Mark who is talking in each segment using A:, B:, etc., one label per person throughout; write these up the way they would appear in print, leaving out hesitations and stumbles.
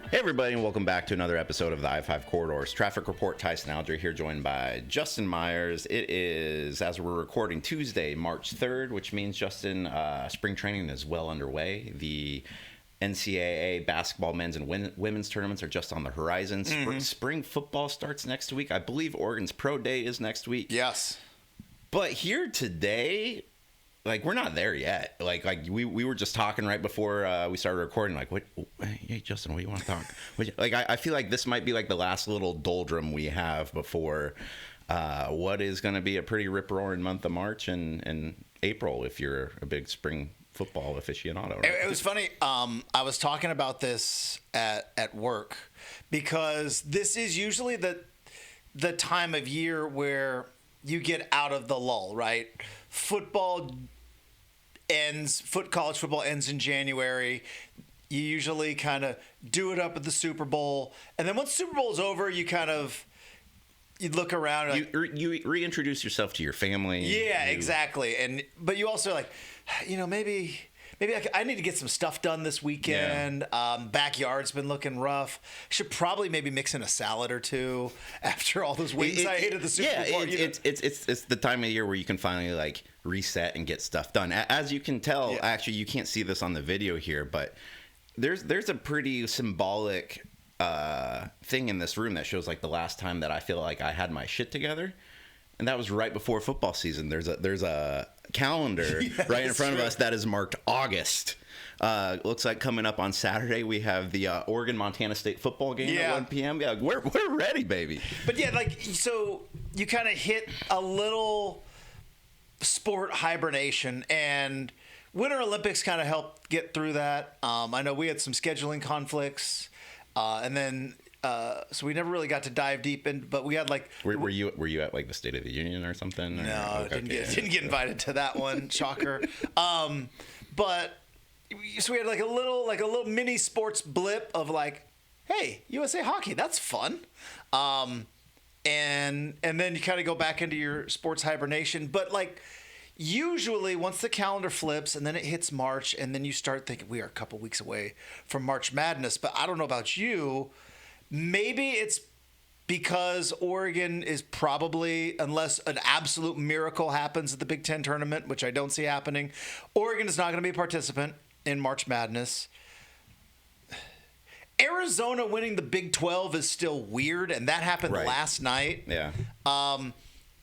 A: Hey everybody, and welcome back to another episode of the I-5 Corridors Traffic Report. Tyson Alger here, joined by Justin Myers. It is, as we're recording, Tuesday, March 3rd, which means, Justin, spring training is well underway. The NCAA basketball men's and women's tournaments are just on the horizon. Spring football starts next week. I believe Oregon's Pro Day is next week.
B: Yes.
A: But here today, we're not there yet. We were just talking right before we started recording. What? Hey, Justin, what do you want to talk? I feel like this might be the last little doldrum we have before what is going to be a pretty rip-roaring month of March and April if you're a big spring football aficionado. Right?
B: It was funny. I was talking about this at work because this is usually the time of year where you get out of the lull, right? College football ends in January. You usually kind of do it up at the Super Bowl. And then once the Super Bowl is over, you look around. And
A: you reintroduce yourself to your family.
B: Yeah, exactly. But you also maybe I need to get some stuff done this weekend. Yeah. Backyard's been looking rough. Should probably maybe mix in a salad or two after all those wings I ate at the Super Bowl.
A: Yeah, it's the time of year where you can finally reset and get stuff done. As you can tell, actually, you can't see this on the video here, but there's a pretty symbolic thing in this room that shows the last time that I feel like I had my shit together. And that was right before football season. There's a calendar right in front of us that is marked August. Looks like coming up on Saturday we have the Oregon-Montana State football game at 1 p.m. Yeah, we're ready, baby.
B: But so you kind of hit a little sport hibernation, and Winter Olympics kind of helped get through that. I know we had some scheduling conflicts, and then. So we never really got to dive deep in, but we had
A: Were you at the State of the Union or something?
B: No, didn't get invited to that one. Shocker. But so we had a little mini sports blip of hey, USA Hockey, that's fun. And then you kind of go back into your sports hibernation, but usually once the calendar flips and then it hits March and then you start thinking we are a couple weeks away from March Madness. But I don't know about you. Maybe it's because Oregon is probably, unless an absolute miracle happens at the Big Ten tournament, which I don't see happening, Oregon is not going to be a participant in March Madness. Arizona winning the Big 12 is still weird, and that happened last night.
A: Yeah.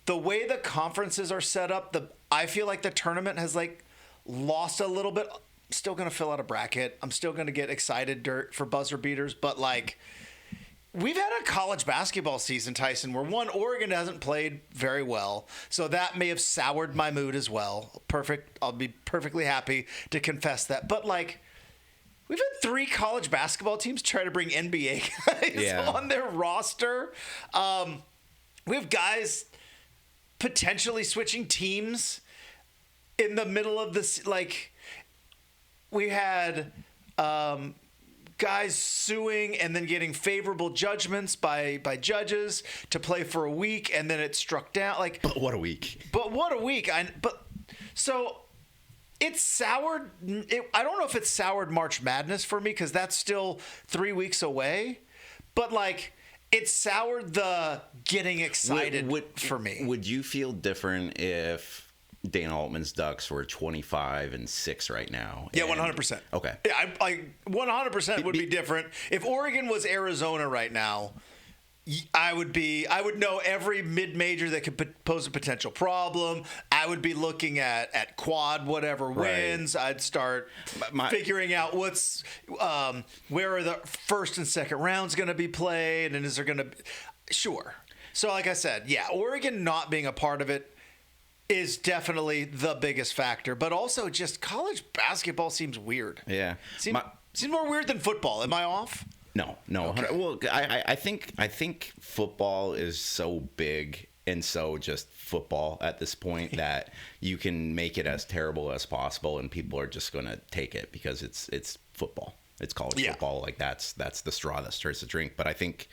B: The way the conferences are set up, I feel like the tournament has lost a little bit. I'm still going to fill out a bracket. I'm still going to get excited for buzzer beaters, but we've had a college basketball season, Tyson, where Oregon hasn't played very well. So that may have soured my mood as well. Perfect. I'll be perfectly happy to confess that. But we've had 3 college basketball teams try to bring NBA guys on their roster. We have guys potentially switching teams in the middle of this. We had guys suing and then getting favorable judgments by judges to play for a week, and then it struck down.
A: But what a week!
B: So it's soured. I don't know if it's soured March Madness for me because that's still 3 weeks away. But it soured the getting excited for me.
A: Would you feel different if Dana Altman's Ducks were 25-6 right now?
B: Yeah, 100%.
A: Okay.
B: Yeah, I 100% would be different. If Oregon was Arizona right now, I would know every mid-major that could pose a potential problem. I would be looking at quad whatever wins. I'd start figuring out where are the first and second rounds going to be played, and is there going to sure. So like I said, yeah, Oregon not being a part of it is definitely the biggest factor, but also just college basketball seems weird.
A: Yeah.
B: Seems more weird than football. Am I off?
A: No. Okay. Well, I think football is so big and so just football at this point that you can make it as terrible as possible and people are just going to take it because it's football. It's college football. That's the straw that stirs the drink. But I think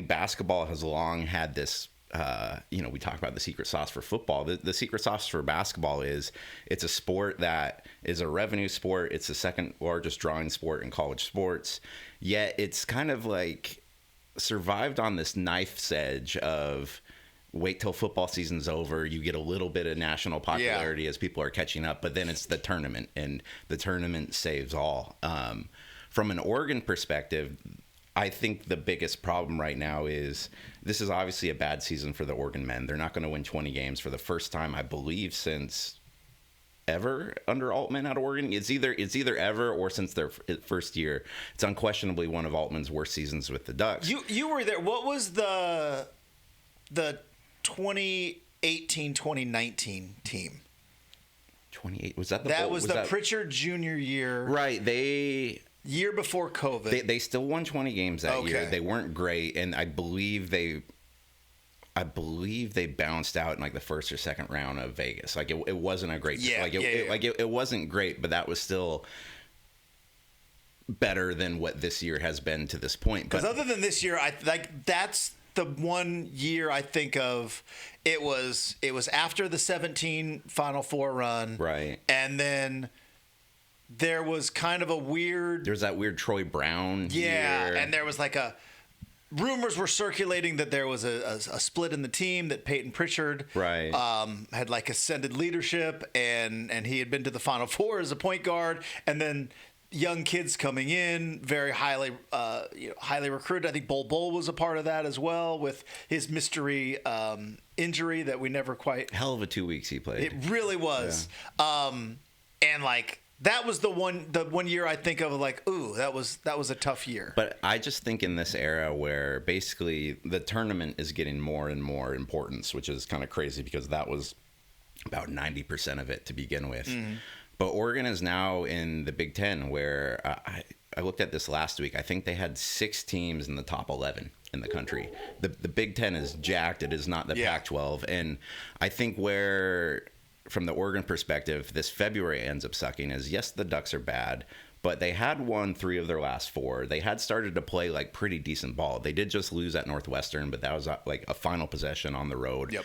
A: basketball has long had this we talk about the secret sauce for football. The secret sauce for basketball is it's a sport that is a revenue sport. It's the second largest drawing sport in college sports. Yet it's kind of like survived on this knife's edge of wait till football season's over. You get a little bit of national popularity as people are catching up, but then it's the tournament, and the tournament saves all. From an Oregon perspective, I think the biggest problem right now is this is obviously a bad season for the Oregon men. They're not going to win 20 games for the first time, I believe, since ever under Altman at Oregon. It's either ever or since their first year. It's unquestionably one of Altman's worst seasons with the Ducks.
B: You were there. What was the 2018-2019 team?
A: 28 was that the
B: that was the Pritchard Jr. year,
A: right? Year
B: before COVID.
A: They still won 20 games that year. They weren't great, and I believe they bounced out in like the first or second round of Vegas. Like it wasn't a great it wasn't great, but that was still better than what this year has been to this point.
B: Because other than this year, that's the one year I think of. It was after the 17 Final Four run,
A: right?
B: And then there was kind of a weird.
A: There's that weird Troy Brown year.
B: And there was like rumors were circulating that there was a split in the team, that Peyton Pritchard had like ascended leadership, and he had been to the Final Four as a point guard, and then young kids coming in, very highly recruited. I think Bol was a part of that as well, with his mystery injury that we never quite.
A: Hell of a 2 weeks he played.
B: It really was, and like. That was the one year I think of like, ooh, that was a tough year.
A: But I just think in this era where basically the tournament is getting more and more importance, which is kind of crazy because that was about 90% of it to begin with. Mm-hmm. But Oregon is now in the Big Ten, where I looked at this last week. I think they had 6 teams in the top 11 in the country. The Big Ten is jacked. It is not the Pac-12. And I think where, from the Oregon perspective, this February ends up sucking is, yes, the Ducks are bad, but they had won 3 of their last 4. They had started to play like pretty decent ball. They did just lose at Northwestern, but that was like a final possession on the road.
B: Yep.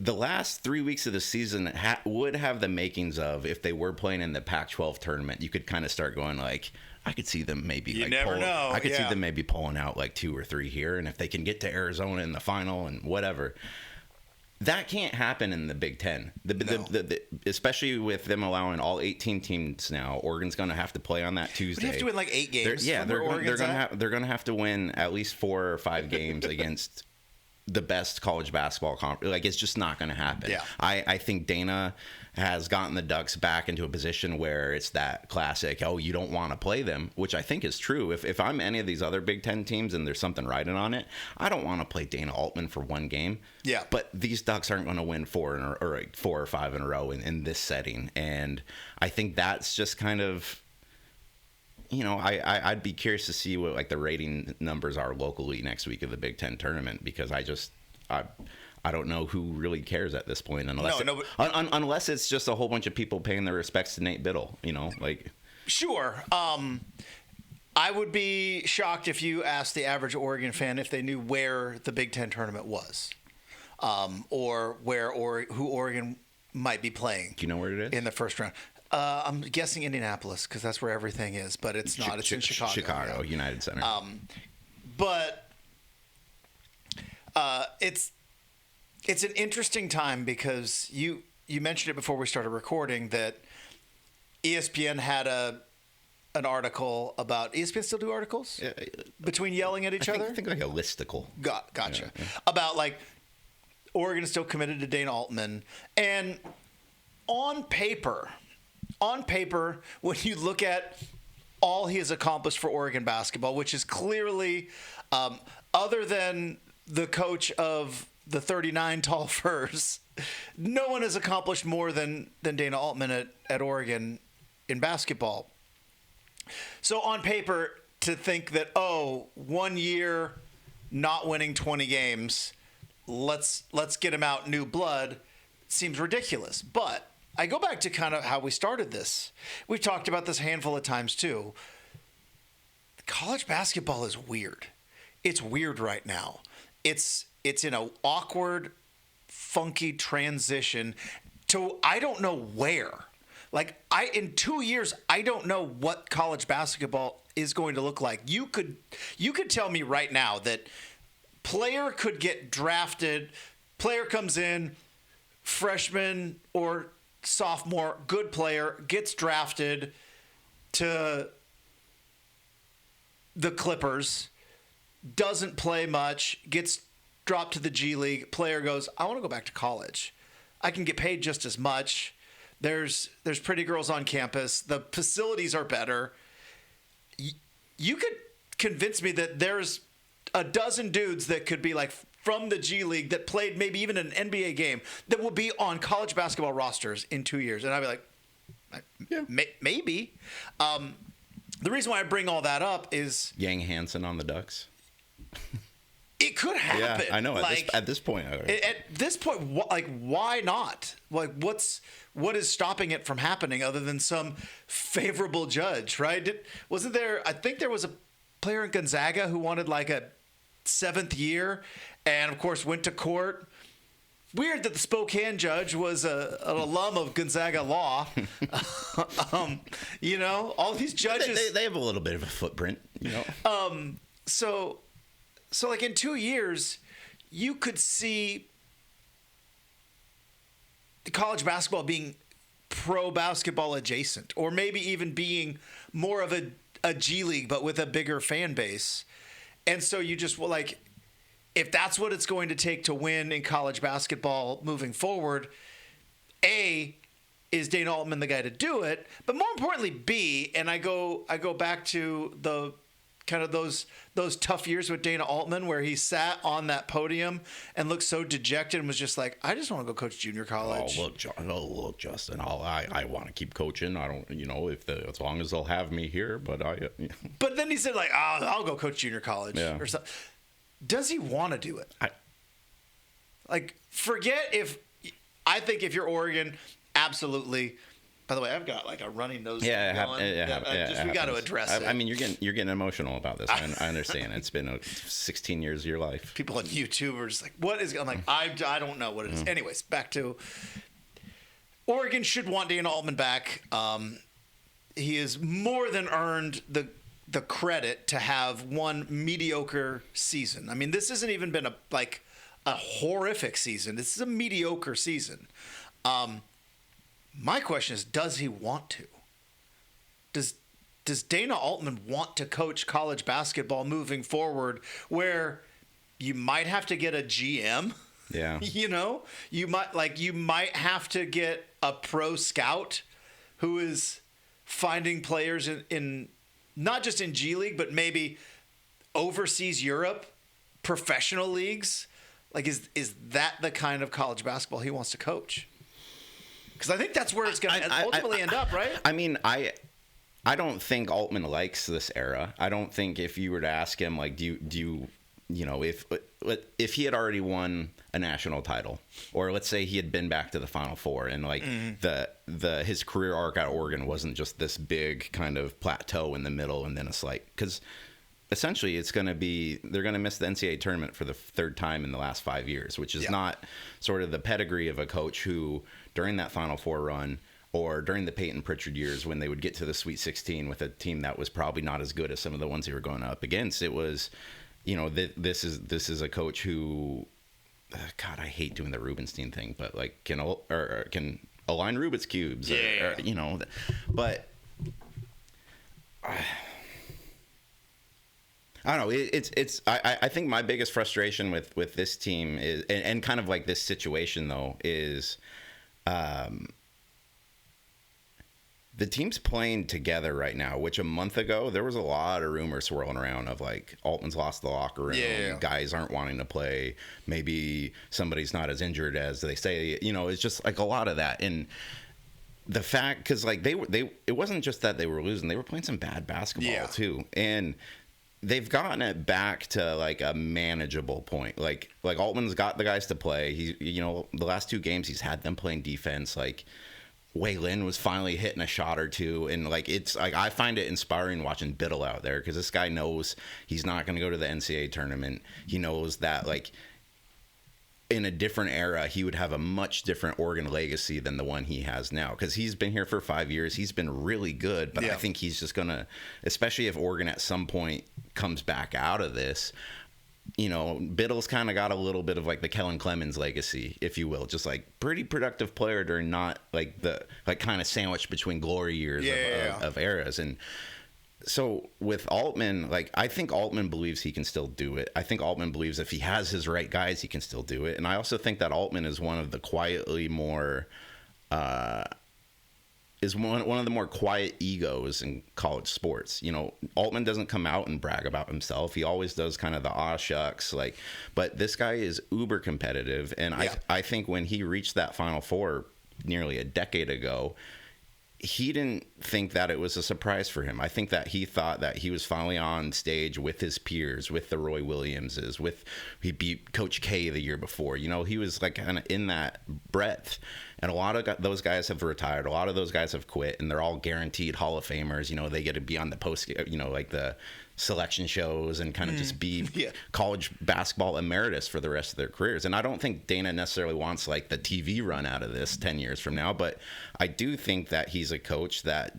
A: The last 3 weeks of the season would have the makings of, if they were playing in the Pac-12 tournament, you could kind of start going like, I could see them maybe
B: see them
A: maybe pulling out like 2 or 3 here, and if they can get to Arizona in the final and whatever. That can't happen in the Big Ten, especially with them allowing all 18 teams now. Oregon's going to have to play on that Tuesday.
B: But you have to win like 8 games.
A: They're going to have to win at least 4 or 5 games against the best college basketball conference. Like, it's just not going to happen.
B: Yeah.
A: I think Dana has gotten the Ducks back into a position where it's that classic, oh, you don't want to play them, which I think is true. If I'm any of these other Big Ten teams and there's something riding on it, I don't want to play Dana Altman for 1 game.
B: Yeah.
A: But these Ducks aren't going to win 4 or 5 in a row in this setting. And I think that's just kind of, I'd be curious to see what like the rating numbers are locally next week of the Big Ten tournament, because I don't know who really cares at this point, unless it's just a whole bunch of people paying their respects to Nate Biddle, like.
B: Sure. I would be shocked if you asked the average Oregon fan if they knew where the Big Ten tournament was, or who Oregon might be playing.
A: Do you know where it is?
B: In the first round. I'm guessing Indianapolis, because that's where everything is, but it's not. It's in Chicago.
A: Chicago, United Center.
B: But it's an interesting time, because you mentioned it before we started recording that ESPN had an article about. ESPN still do articles between yelling at each other?
A: I think like a listicle.
B: Gotcha. Yeah. About like Oregon is still committed to Dana Altman, and on paper, when you look at all he has accomplished for Oregon basketball, which is clearly, other than the coach of the 39 Tall Furs, no one has accomplished more than Dana Altman at Oregon in basketball. So on paper, to think that, 1 year not winning 20 games, let's get him out new blood, seems ridiculous. But I go back to kind of how we started this. We've talked about this a handful of times too. College basketball is weird. it's weird right now. It's in an awkward, funky transition to I don't know where. Like in 2 years, I don't know what college basketball is going to look like. You could tell me right now that player could get drafted, player comes in, freshman or sophomore, good player, gets drafted to the Clippers, doesn't play much, gets dropped to the G League, player goes, I want to go back to college. I can get paid just as much. There's pretty girls on campus. The facilities are better. You could convince me that there's a dozen dudes that could be like from the G League that played maybe even an NBA game that will be on college basketball rosters in 2 years. And I'd be like, maybe. The reason why I bring all that up is
A: Yang Hansen on the Ducks.
B: It could happen.
A: Yeah, I know. At this point,
B: why not? Like, what is stopping it from happening other than some favorable judge, right? Wasn't there? I think there was a player in Gonzaga who wanted like a 7th year, and of course went to court. Weird that the Spokane judge was an alum of Gonzaga law. All these judges.
A: They have a little bit of a footprint,
B: So like in 2 years, you could see the college basketball being pro basketball adjacent, or maybe even being more of a G League, but with a bigger fan base. And so you just if that's what it's going to take to win in college basketball moving forward, A, is Dana Altman the guy to do it? But more importantly, B, and I go back to the kind of those tough years with Dana Altman where he sat on that podium and looked so dejected and was just like, I just want to go coach junior college.
A: Look, Justin, I want to keep coaching. I don't, as long as they'll have me here, but
B: But then he said I'll go coach junior college or something. Does he want to do it? I think if you're Oregon, absolutely. By the way, I've got like a running nose. We got to address it.
A: I mean, you're getting emotional about this. I understand. It's been 16 years of your life.
B: People on YouTube are just like, "What is?" I'm like, I don't know what it is. Anyways, back to Oregon should want Dana Altman back. He has more than earned the credit to have one mediocre season. I mean, this hasn't even been a horrific season. This is a mediocre season. My question is, does he want to? Does Dana Altman want to coach college basketball moving forward where you might have to get a GM?
A: Yeah.
B: You might have to get a pro scout who is finding players in not just in G League, but maybe overseas Europe, professional leagues. Like, is that the kind of college basketball he wants to coach? Because I think that's where it's going to ultimately end up, right?
A: I mean, I don't think Altman likes this era. I don't think if you were to ask him, like, do you if he had already won a national title, or let's say he had been back to the Final Four, and his career arc at Oregon wasn't just this big kind of plateau in the middle and then a slight, because essentially they're going to miss the NCAA tournament for the 3rd time in the last 5 years, which is not sort of the pedigree of a coach who during that Final Four run or during the Peyton Pritchard years when they would get to the Sweet 16 with a team that was probably not as good as some of the ones they were going up against. It was, this is a coach who, God, I hate doing the Rubenstein thing, but like can align Rubik's cubes, but I don't know. I think my biggest frustration with this team is, and kind of like this situation though, is the team's playing together right now, which a month ago there was a lot of rumors swirling around of like Altman's lost the locker room, guys aren't wanting to play, maybe somebody's not as injured as they say, it's just like a lot of that. And the fact, because like it wasn't just that they were losing, they were playing some bad basketball too, and they've gotten it back to like a manageable point. Like Altman's got the guys to play. He, the last 2 games he's had them playing defense. Like Wei Lin was finally hitting a shot or two, and like it's like I find it inspiring watching Biddle out there because this guy knows he's not going to go to the NCAA tournament. He knows that like in a different era he would have a much different Oregon legacy than the one he has now because he's been here for 5 years. He's been really good, but I think he's just gonna, especially if Oregon at some point comes back out of this. You know, Biddle's kind of got a little bit of like the Kellen Clemens legacy, if you will, just like pretty productive player during not like the like kind of sandwiched between glory years of eras. And so with Altman, like I think Altman believes he can still do it. I think Altman believes if he has his right guys, he can still do it. And I also think that Altman is one of the quietly more is one of the more quiet egos in college sports. You know, Altman doesn't come out and brag about himself. He always does kind of the aw shucks, like, but this guy is uber competitive. And I think when he reached that Final Four nearly a decade ago, he didn't think that it was a surprise for him. I think that he thought that he was finally on stage with his peers, with the Roy Williamses, he beat Coach K the year before. You know, he was like kind of in that breadth. And a lot of those guys have retired. A lot of those guys have quit, and they're all guaranteed Hall of Famers. You know, they get to be on the post, you know, like the selection shows and kind of just be college basketball emeritus for the rest of their careers. And I don't think Dana necessarily wants like the TV run out of this 10 years from now, but I do think that he's a coach that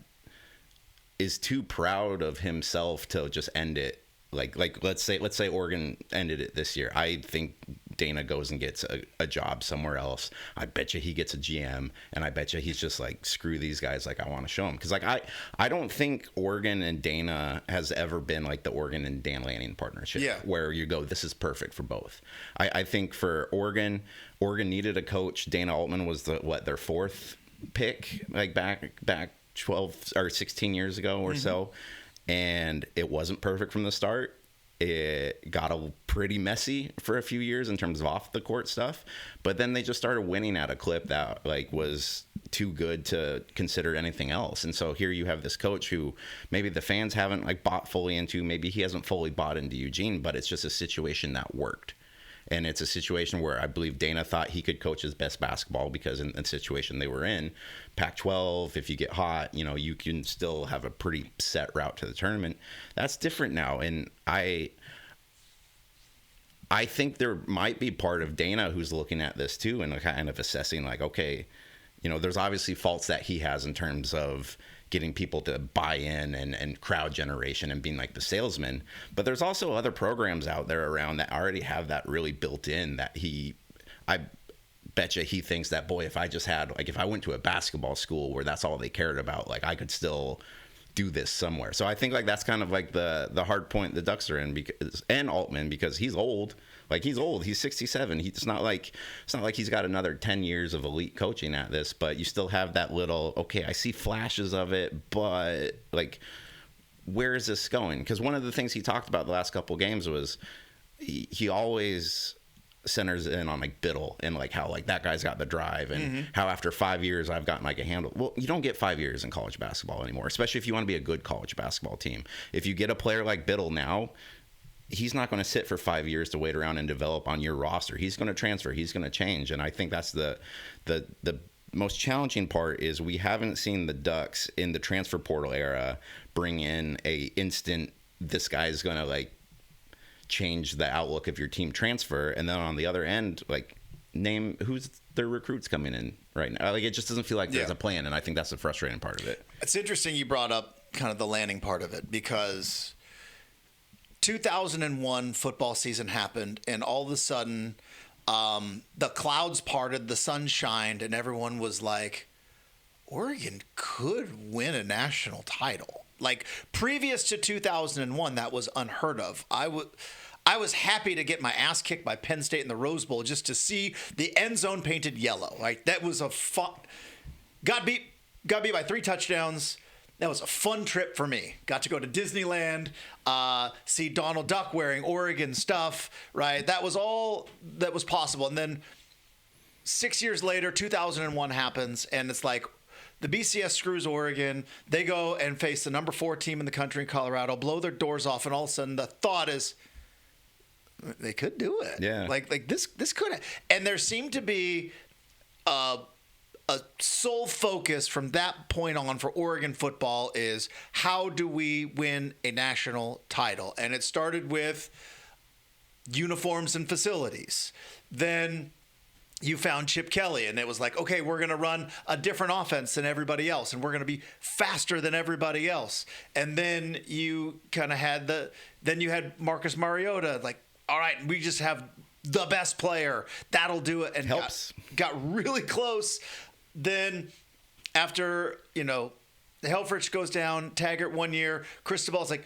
A: is too proud of himself to just end it. Like let's say Oregon ended it this year. I think Dana goes and gets a job somewhere else. I bet you he gets a GM, and I bet you he's just like, screw these guys. Like, I want to show them. Because like I don't think Oregon and Dana has ever been like the Oregon and Dan Lanning partnership, where you go, this is perfect for both. I think for Oregon needed a coach. Dana Altman was their fourth pick, like back 12 or 16 years ago or so. And it wasn't perfect from the start. It got pretty messy for a few years in terms of off the court stuff, but then they just started winning at a clip that like was too good to consider anything else. And so here you have this coach who maybe the fans haven't like bought fully into, maybe he hasn't fully bought into Eugene, but it's just a situation that worked. And it's a situation where I believe Dana thought he could coach his best basketball because in the situation they were in, Pac-12, if you get hot, you know, you can still have a pretty set route to the tournament. That's different now. And I think there might be part of Dana who's looking at this too and kind of assessing like, okay, you know, there's obviously faults that he has in terms of getting people to buy in and crowd generation and being like the salesman. But there's also other programs out there around that already have that really built in that I betcha he thinks that, boy, if I just had, like, if I went to a basketball school where that's all they cared about, like I could still do this somewhere. So I think like that's kind of like the hard point the Ducks are in and Altman, because he's old. Like he's old. He's 67. It's not like he's got another 10 years of elite coaching at this, but you still have that little, okay, I see flashes of it, but like, where is this going? Because one of the things he talked about the last couple of games was he always centers in on like Biddle and like how like that guy's got the drive and how after 5 years I've gotten like a handle. Well, you don't get 5 years in college basketball anymore, especially if you want to be a good college basketball team. If you get a player like Biddle now, he's not going to sit for 5 years to wait around and develop on your roster. He's going to transfer. He's going to change. And I think that's the most challenging part is we haven't seen the Ducks in the transfer portal era bring in a instant, this guy's going to like change the outlook of your team transfer. And then on the other end, like name who's their recruits coming in right now. Like it just doesn't feel like there's a plan. And I think that's the frustrating part of it.
B: It's interesting you brought up kind of the landing part of it, because 2001 football season happened, and all of a sudden the clouds parted, the sun shined, and everyone was like, Oregon could win a national title. Like previous to 2001, that was unheard of. I was happy to get my ass kicked by Penn State in the Rose Bowl just to see the end zone painted yellow. Like that was a fun. Got beat by 3 touchdowns. That was a fun trip for me. Got to go to Disneyland, see Donald Duck wearing Oregon stuff, right? That was all that was possible. And then 6 years later, 2001 happens, and it's like the BCS screws Oregon. They go and face the number 4 team in the country in Colorado, blow their doors off, and all of a sudden the thought is they could do it.
A: Yeah.
B: Like this could. And there seemed to be a sole focus from that point on for Oregon football is how do we win a national title? And it started with uniforms and facilities. Then you found Chip Kelly, and it was like, okay, we're going to run a different offense than everybody else, and we're going to be faster than everybody else. And then you kind of had then you had Marcus Mariota, like, all right, we just have the best player. That'll do it. And
A: helps.
B: Got really close. Then after, Helfrich goes down, Taggart 1 year, Cristobal's like,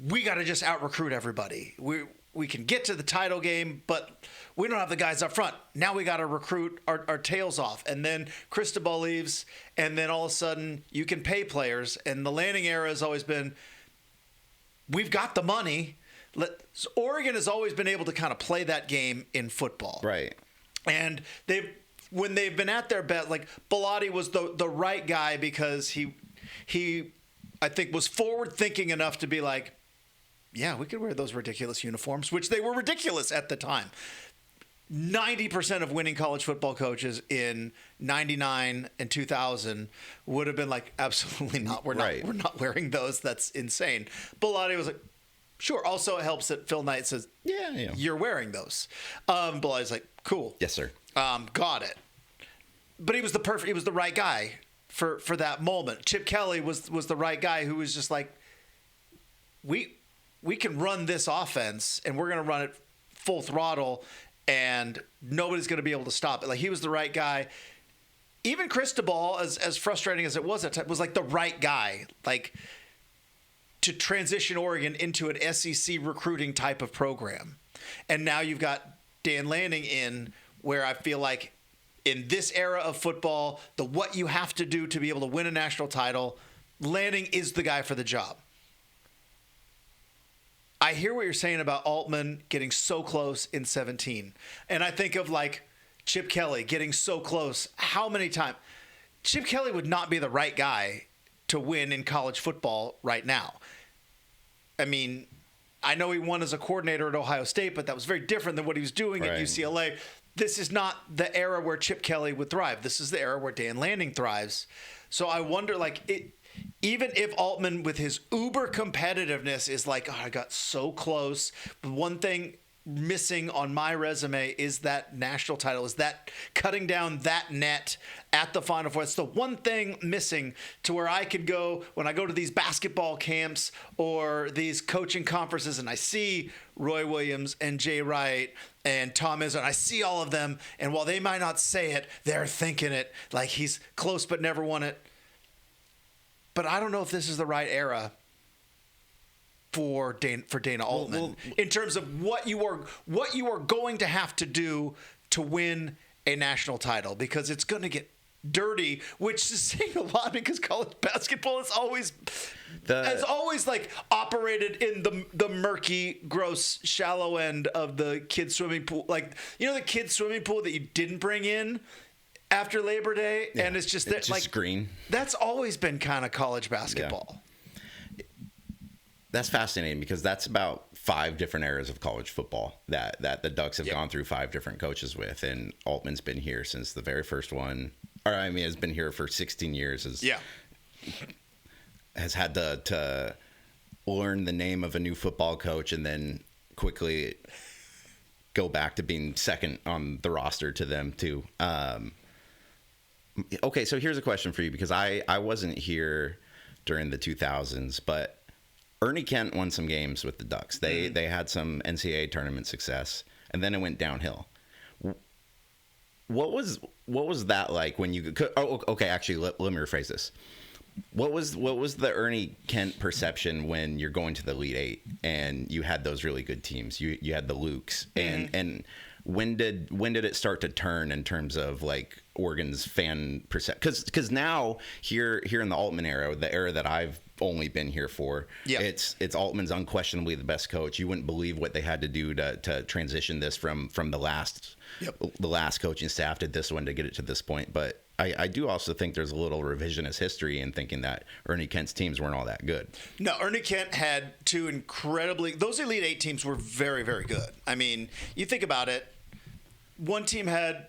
B: we got to just out-recruit everybody. We can get to the title game, but we don't have the guys up front. Now we got to recruit our tails off. And then Cristobal leaves, and then all of a sudden you can pay players. And the Lanning era has always been, we've got the money. Oregon has always been able to kind of play that game in football.
A: Right.
B: And when they've been at their best, like Bellotti was the right guy because he I think was forward thinking enough to be like, yeah, we could wear those ridiculous uniforms, which they were ridiculous at the time. 90% of winning college football coaches in 99 and 2000 would have been like, absolutely not. We're not wearing those. That's insane. Bellotti was like, sure. Also, it helps that Phil Knight says, yeah. You're wearing those. Bellotti's like, cool.
A: Yes, sir.
B: Got it. But he was the right guy for that moment. Chip Kelly was the right guy who was just like, we can run this offense and we're going to run it full throttle and nobody's going to be able to stop it. Like, he was the right guy. Even Cristobal, as frustrating as it was at times, was like the right guy, like to transition Oregon into an SEC recruiting type of program. And now you've got Dan Lanning in, where I feel like in this era of football, what you have to do to be able to win a national title, Lanning is the guy for the job. I hear what you're saying about Altman getting so close in 17. And I think of like Chip Kelly getting so close. How many times? Chip Kelly would not be the right guy to win in college football right now. I mean, I know he won as a coordinator at Ohio State, but that was very different than what he was doing at UCLA. This is not the era where Chip Kelly would thrive. This is the era where Dan Lanning thrives. So I wonder, even if Altman with his uber competitiveness is like, I got so close. One thing missing on my resume is that national title, is that cutting down that net at the Final Four. It's the one thing missing to where I could go when I go to these basketball camps or these coaching conferences and I see Roy Williams and Jay Wright and Tom Izzo, and I see all of them, and while they might not say it, they're thinking it, like he's close but never won it. But I don't know if this is the right era for Dana Altman in terms of what you are going to have to do to win a national title, because it's going to get dirty, which is saying a lot because college basketball has always like operated in the murky, gross, shallow end of the kids swimming pool. Like, the kids swimming pool that you didn't bring in after Labor Day, and it's just
A: green.
B: That's always been kind of college basketball.
A: Yeah. That's fascinating because that's about 5 different eras of college football that the Ducks have gone through 5 different coaches with, and Altman's been here since the very first one. Has been here for 16 years. Has had to learn the name of a new football coach and then quickly go back to being second on the roster to them too. Okay, so here's a question for you, because I wasn't here during the 2000s, but Ernie Kent won some games with the Ducks. They had some NCAA tournament success, and then it went downhill. What was that like when you? Oh, okay. Actually, let me rephrase this. What was the Ernie Kent perception when you're going to the Elite Eight and you had those really good teams? You had the Lukes, and when did it start to turn in terms of like Oregon's fan perception? Because now here in the Altman era, the era that I've only been here for, it's Altman's unquestionably the best coach. You wouldn't believe what they had to do to transition this from the last coaching staff to this one to get it to this point. But I do also think there's a little revisionist history in thinking that Ernie Kent's teams weren't all that good. No,
B: Ernie Kent had 2 those Elite Eight teams were very, very good. I mean, you think about it, one team had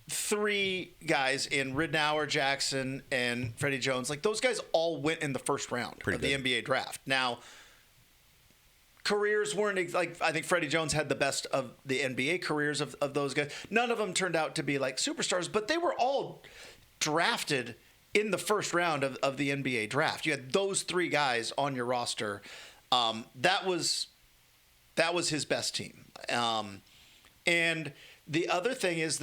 B: three guys in Ridnour, Jackson, and Freddie Jones, like those guys all went in the first round of the NBA draft. Now, careers weren't like, I think Freddie Jones had the best of the NBA careers of those guys. None of them turned out to be like superstars, but they were all drafted in the first round of the NBA draft. You had those three guys on your roster. That was his best team. And the other thing is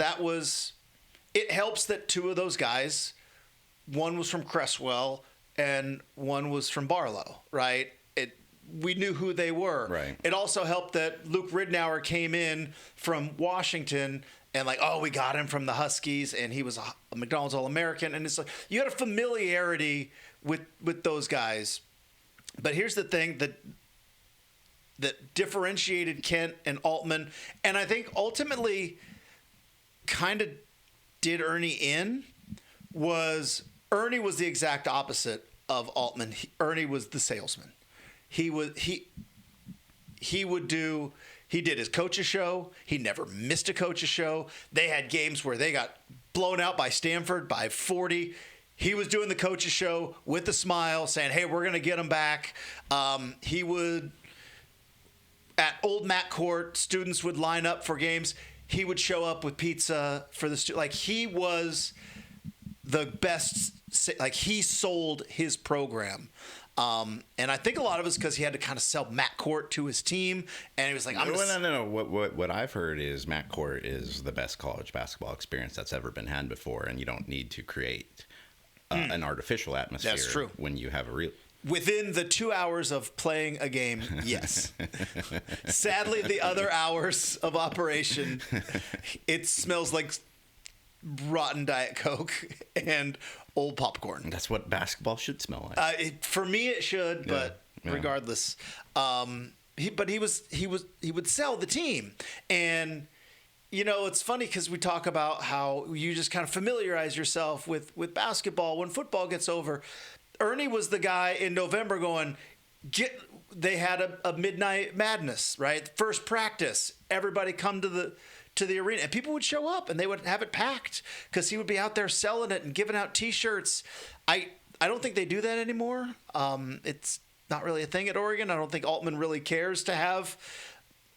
B: it helps that two of those guys, one was from Cresswell and one was from Barlow, right? We knew who they were.
A: Right.
B: It also helped that Luke Ridnour came in from Washington and we got him from the Huskies and he was a McDonald's All-American. And it's like, you had a familiarity with those guys. But here's the thing that differentiated Kent and Altman, and I think ultimately kind of did Ernie in, was Ernie was the exact opposite of Altman. Ernie was the salesman. He did his coach's show. He never missed a coach's show. They had games where they got blown out by Stanford by 40. He was doing the coach's show with a smile, saying, "Hey, we're going to get them back." He would, at Old Mac Court, students would line up for games. He would show up with pizza for the students. Like, he was the best. Like, he sold his program. And I think a lot of it's because he had to kind of sell Matt Court to his team, and he was like,
A: No. What I've heard is Matt Court is the best college basketball experience that's ever been had before, and you don't need to create an artificial atmosphere.
B: That's true.
A: When you have a real.
B: Within the 2 hours of playing a game, yes. Sadly, the other hours of operation, it smells like rotten Diet Coke and old popcorn.
A: That's what basketball should smell like.
B: For me, it should, but regardless, he would sell the team, and it's funny because we talk about how you just kind of familiarize yourself with basketball when football gets over. Ernie was the guy in November going, they had a midnight madness, right? First practice, everybody come to the arena, and people would show up and they would have it packed because he would be out there selling it and giving out T-shirts. I don't think they do that anymore. It's not really a thing at Oregon. I don't think Altman really cares to have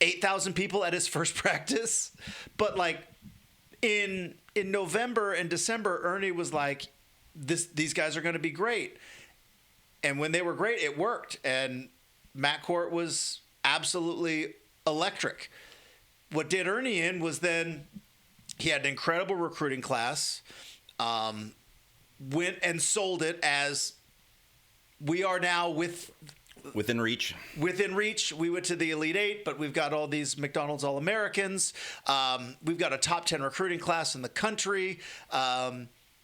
B: 8,000 people at his first practice. But like in November and December, Ernie was like, these guys are going to be great. And when they were great, it worked. And Matt Court was absolutely electric. What did Ernie in was then he had an incredible recruiting class, went and sold it as we are now
A: within reach.
B: Within reach. We went to the Elite Eight, but we've got all these McDonald's All-Americans. We've got a top 10 recruiting class in the country.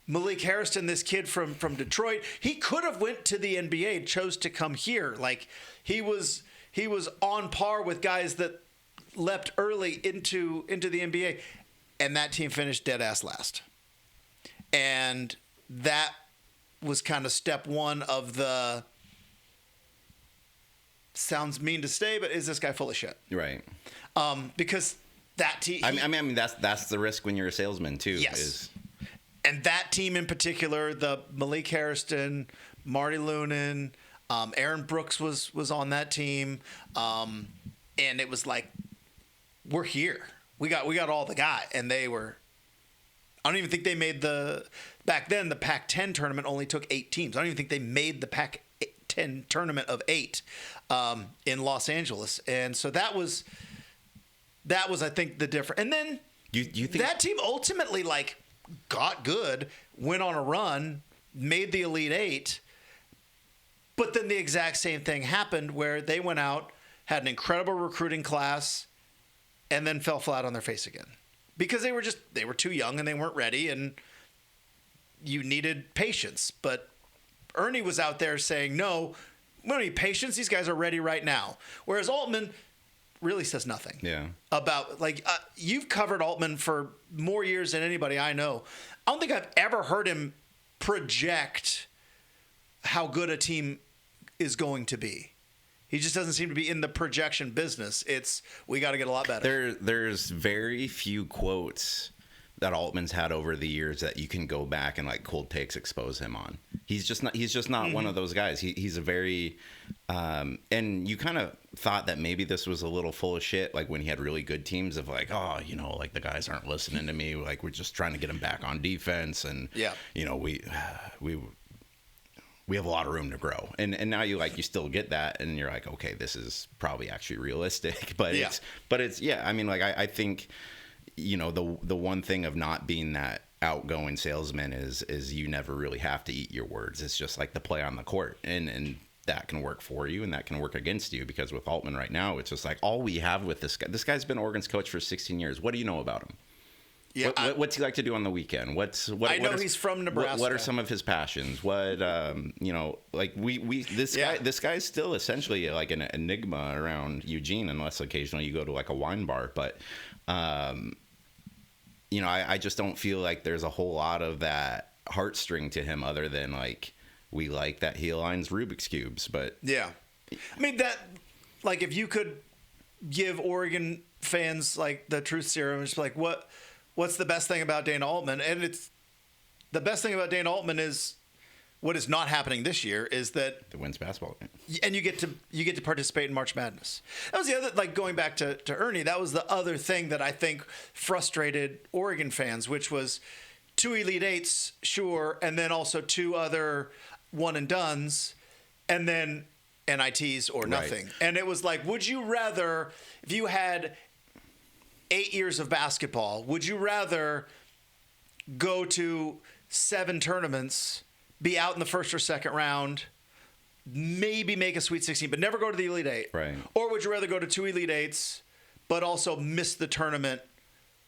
B: Malik Harrison, this kid from Detroit, he could have went to the NBA, chose to come here. Like he was on par with guys that leapt early into the NBA, and that team finished dead ass last. And that was kind of step one of the, sounds mean to say, but is this guy full of shit?
A: Right.
B: Because that team.
A: I mean that's the risk when you're a salesman too.
B: Yes. And that team in particular, the Malik Harrison, Marty Lunan, Aaron Brooks was on that team, and it was like, we're here. We got all the guy, and they were. I don't even think they made back then the Pac-10 tournament only took 8 teams. I don't even think they made the Pac-10 tournament of 8 in Los Angeles, and so that was I think the difference. And then
A: you think
B: that team ultimately got good, went on a run, made the Elite Eight, but then the exact same thing happened where they went out, had an incredible recruiting class, and then fell flat on their face again. Because they were too young and they weren't ready, and you needed patience. But Ernie was out there saying, no, we don't need patience. These guys are ready right now. Whereas Altman really says nothing.
A: Yeah.
B: About you've covered Altman for more years than anybody I know. I don't think I've ever heard him project how good a team is going to be. He just doesn't seem to be in the projection business. It's we got to get a lot better.
A: There's very few quotes that Altman's had over the years that you can go back and like cold takes expose him on. He's just not one of those guys. He's a very and you kind of thought that maybe this was a little full of shit, like when he had really good teams of like, oh, you know, like the guys aren't listening to me, like we're just trying to get him back on defense, and you know, we have a lot of room to grow, and now you still get that, and you're like, okay, this is probably actually realistic, but it's I mean, like I think, you know, the one thing of not being that outgoing salesman is you never really have to eat your words. It's just like the play on the court, and that can work for you and that can work against you, because with Altman right now, it's just like all we have with this guy's been Oregon's coach for 16 years. What do you know about him? Yeah, what's he like to do on the weekend? I know
B: he's from Nebraska.
A: What are some of his passions? What you know, like this guy's still essentially like an enigma around Eugene, unless occasionally you go to like a wine bar. But you know, I just don't feel like there's a whole lot of that heartstring to him, other than like we like that he aligns Rubik's cubes. But
B: yeah, I mean that, like, if you could give Oregon fans like the truth serum, it's like what's the best thing about Dana Altman? And it's the best thing about Dana Altman is what is not happening this year is that
A: the wins basketball game.
B: And you get to participate in March Madness. That was the other, like going back to Ernie, that was the other thing that I think frustrated Oregon fans, which was 2 Elite Eights, sure, and then also 2 other one and dones, and then NITs or nothing. Right. And it was like, would you rather, if you had 8 years of basketball, would you rather go to 7 tournaments, be out in the first or second round, maybe make a Sweet 16, but never go to the Elite Eight?
A: Right.
B: Or would you rather go to 2 Elite Eights, but also miss the tournament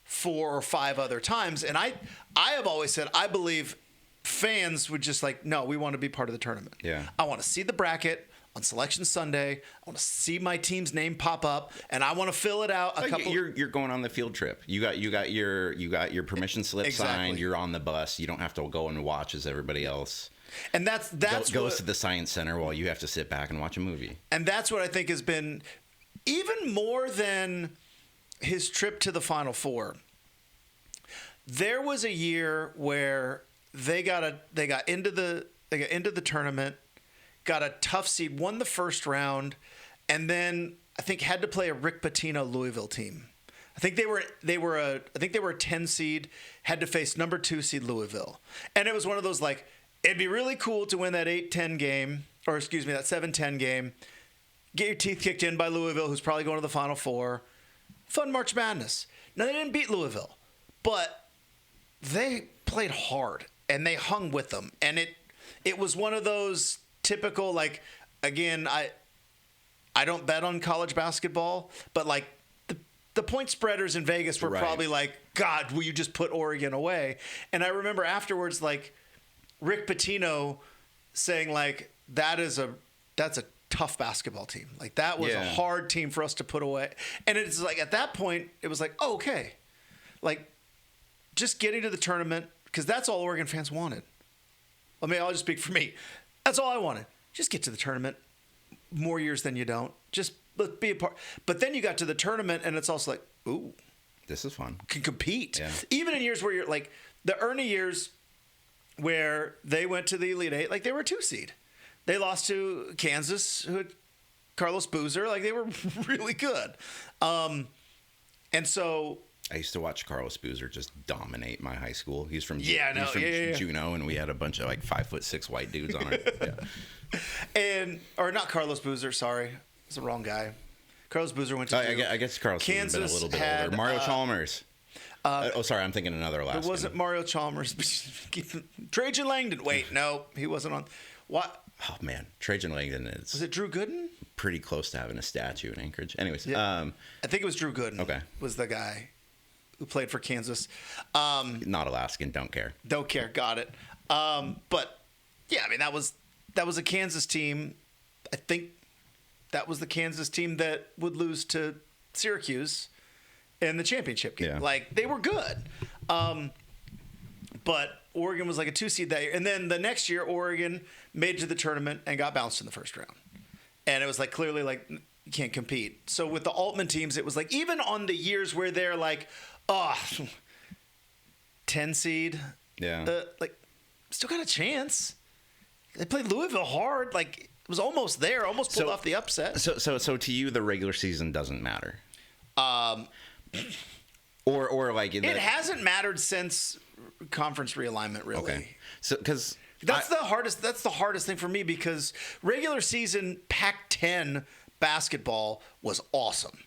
B: 4 or 5 other times? And I have always said, I believe fans would just like, no, we want to be part of the tournament.
A: Yeah.
B: I want to see the bracket on Selection Sunday. I want to see my team's name pop up, and I want to fill it out.
A: You're going on the field trip. You got your permission slip signed. You're on the bus. You don't have to go and watch as everybody else.
B: And that's
A: goes to the Science Center while you have to sit back and watch a movie.
B: And that's what I think has been even more than his trip to the Final Four. There was a year where they got into the tournament, got a tough seed, won the first round, and then I think had to play a Rick Pitino Louisville team. I think they were a 10 seed, had to face number 2 seed Louisville. And it was one of those like, it'd be really cool to win that 8-10 game, or excuse me, that 7-10 game, get your teeth kicked in by Louisville, who's probably going to the Final Four. Fun March Madness. Now, they didn't beat Louisville, but they played hard and they hung with them. And it was one of those typical, like, again, I don't bet on college basketball, but like the point spreaders in Vegas were probably like, God, will you just put Oregon away? And I remember afterwards, like, Rick Pitino saying like, that's a tough basketball team. Like, that was a hard team for us to put away. And it's like, at that point, it was like, oh, okay. Like, just getting to the tournament, because that's all Oregon fans wanted. I mean, I'll just speak for me. That's all I wanted. Just get to the tournament. More years than you don't. Just let's be a part. But then you got to the tournament, and it's also like, ooh,
A: this is fun.
B: Can compete.
A: Yeah.
B: Even in years where you're like, the Ernie years where they went to the Elite Eight, like they were a 2 seed. They lost to Kansas, who had Carlos Boozer. Like, they were really good. And so
A: I used to watch Carlos Boozer just dominate my high school. He's from
B: Juneau,
A: Juneau, and we had a bunch of like 5'6" white dudes on it.
B: Or not Carlos Boozer. Sorry, it's the wrong guy. Carlos Boozer went to.
A: I guess Carlos Kansas been a little bit older. Mario Chalmers. Sorry, I'm thinking another Alaskan.
B: It wasn't Mario Chalmers. Trajan Langdon. Wait, no, he wasn't on. What?
A: Oh man, Trajan Langdon is.
B: Was it Drew Gooden?
A: Pretty close to having a statue in Anchorage. Anyways,
B: I think it was Drew Gooden.
A: Okay,
B: was the guy who played for Kansas.
A: Not Alaskan. Don't care.
B: Don't care. Got it. But yeah, I mean that was a Kansas team. I think that was the Kansas team that would lose to Syracuse in the championship game.
A: Yeah.
B: Like, they were good. But Oregon was like a 2 seed that year. And then the next year, Oregon made it to the tournament and got bounced in the first round. And it was like, clearly, like, you can't compete. So with the Altman teams, it was like, even on the years where they're like, oh, 10 seed.
A: Yeah.
B: Still got a chance. They played Louisville hard. Like, it was almost there. Almost pulled off the upset.
A: So to you, the regular season doesn't matter. Or like
B: it hasn't mattered since conference realignment, really.
A: Okay. So because
B: that's the hardest thing for me, because regular season Pac-10 basketball was awesome.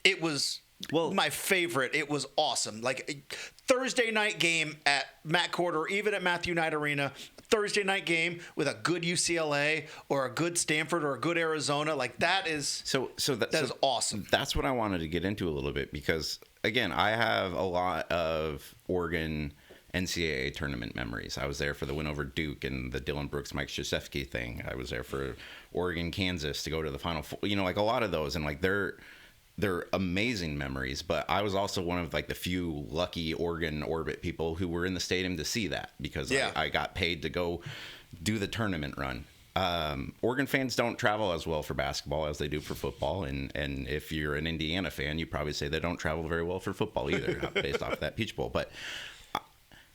B: It was my favorite. It was awesome. Like a Thursday night game at Matt Court or even at Matthew Knight Arena. Thursday night game with a good UCLA or a good Stanford or a good Arizona, like that is that is awesome.
A: That's what I wanted to get into a little bit, because again, I have a lot of Oregon NCAA tournament memories. I was there for the win over Duke and the Dylan Brooks, Mike Krzyzewski thing. I was there for Oregon, Kansas to go to the Final Four. Like a lot of those, and like they're amazing memories. But I was also one of like the few lucky Oregon Orbit people who were in the stadium to see that, because I got paid to go do the tournament run. Oregon fans don't travel as well for basketball as they do for football, and if you're an Indiana fan, you probably say they don't travel very well for football either, based off that Peach Bowl. But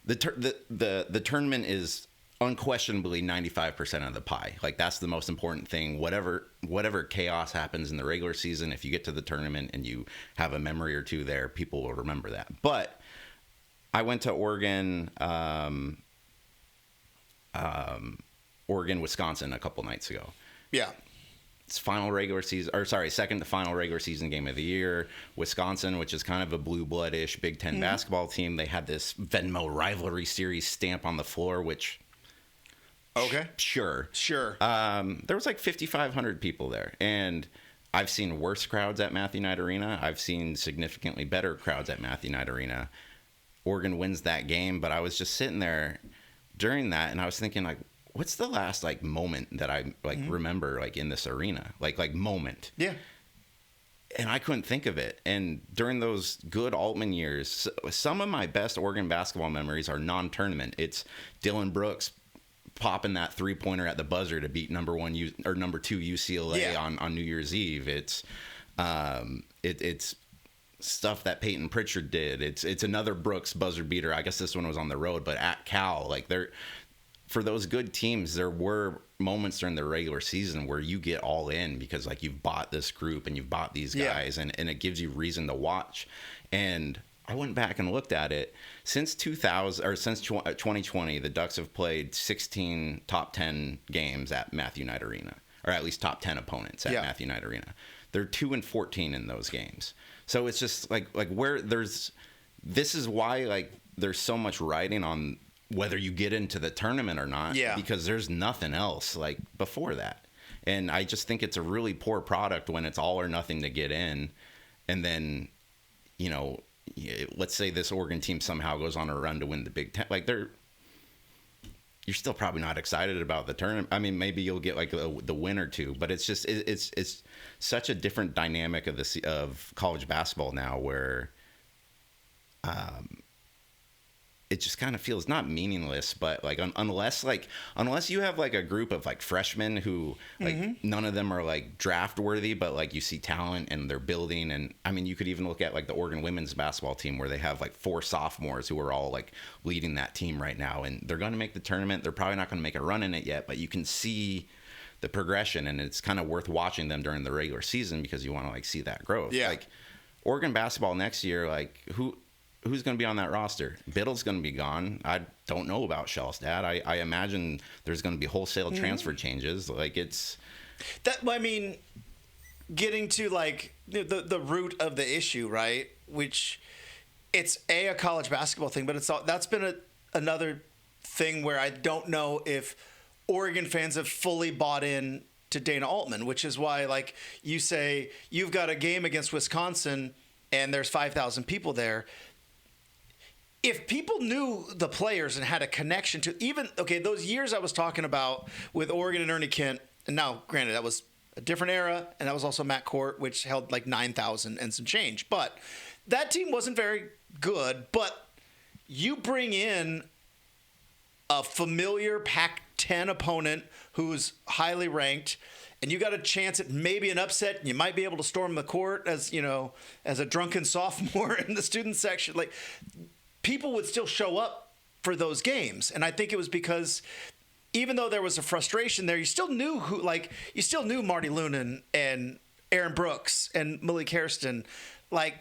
A: the tournament is unquestionably 95% of the pie. Like that's the most important thing. Whatever chaos happens in the regular season, if you get to the tournament and you have a memory or two there, people will remember that. But I went to Oregon, Wisconsin a couple nights ago.
B: Yeah.
A: It's second to final regular season game of the year. Wisconsin, which is kind of a blue blood-ish Big Ten basketball team, they had this Venmo rivalry series stamp on the floor, which sure. There was like 5,500 people there, and I've seen worse crowds at Matthew Knight Arena. I've seen significantly better crowds at Matthew Knight Arena. Oregon wins that game, but I was just sitting there during that, and I was thinking, like, what's the last like moment that I remember like in this arena, like moment?
B: Yeah.
A: And I couldn't think of it. And during those good Altman years, some of my best Oregon basketball memories are non-tournament. It's Dylan Brooks popping that 3-pointer at the buzzer to beat number 2 UCLA on New Year's Eve. It's stuff that Peyton Pritchard did. It's another Brooks buzzer beater. I guess this one was on the road, but at Cal, like for those good teams, there were moments during the regular season where you get all in because like you've bought this group and you've bought these guys, and it gives you reason to watch. And I went back and looked at it. Since 2020, the Ducks have played 16 top 10 games at Matthew Knight Arena, or at least top 10 opponents at Matthew Knight Arena. They're 2-14 in those games. So it's just like where this is why like there's so much riding on whether you get into the tournament or not, because there's nothing else like before that. And I just think it's a really poor product when it's all or nothing to get in. And then, let's say this Oregon team somehow goes on a run to win the Big Ten. Like you're still probably not excited about the tournament. I mean, maybe you'll get like the win or two, but it's just, it's such a different dynamic of college basketball now where, it just kind of feels not meaningless, but like unless you have like a group of like freshmen who like none of them are like draft worthy, but like you see talent and they're building. And I mean, you could even look at like the Oregon women's basketball team where they have like 4 sophomores who are all like leading that team right now, and they're going to make the tournament. They're probably not going to make a run in it yet, but you can see the progression, and it's kind of worth watching them during the regular season because you want to like see that growth.
B: Yeah.
A: Like Oregon basketball next year, like who's going to be on that roster? Biddle's going to be gone. I don't know about Shellstad. I imagine there's going to be wholesale transfer changes. Like it's
B: that. I mean, getting to like the root of the issue, right? Which it's a college basketball thing, but that's been another thing where I don't know if Oregon fans have fully bought in to Dana Altman, which is why like you say you've got a game against Wisconsin and there's 5,000 people there. If people knew the players and had a connection to those years I was talking about with Oregon and Ernie Kent, and now granted that was a different era, and that was also Matt Court, which held like 9,000 and some change, but that team wasn't very good. But you bring in a familiar Pac-10 opponent who's highly ranked, and you got a chance at maybe an upset, and you might be able to storm the court as a drunken sophomore in the student section. Like people would still show up for those games. And I think it was because even though there was a frustration there, you still knew Marty Lunan and Aaron Brooks and Malik Hairston. Like,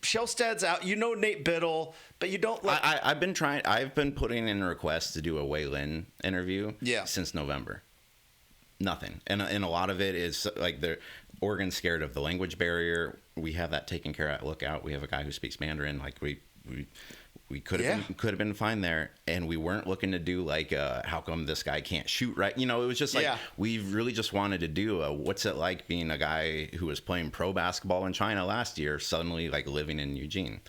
B: Shellstad's out. Nate Biddle, but you don't like...
A: I've been putting in requests to do a Wei Lin interview since November. Nothing. And a lot of it is like Oregon's scared of the language barrier. We have that taken care of at Lookout. We have a guy who speaks Mandarin. Like we could have been fine there, and we weren't looking to do like how come this guy can't shoot right. It was just like we really just wanted to do what's it like being a guy who was playing pro basketball in China last year suddenly like living in Eugene.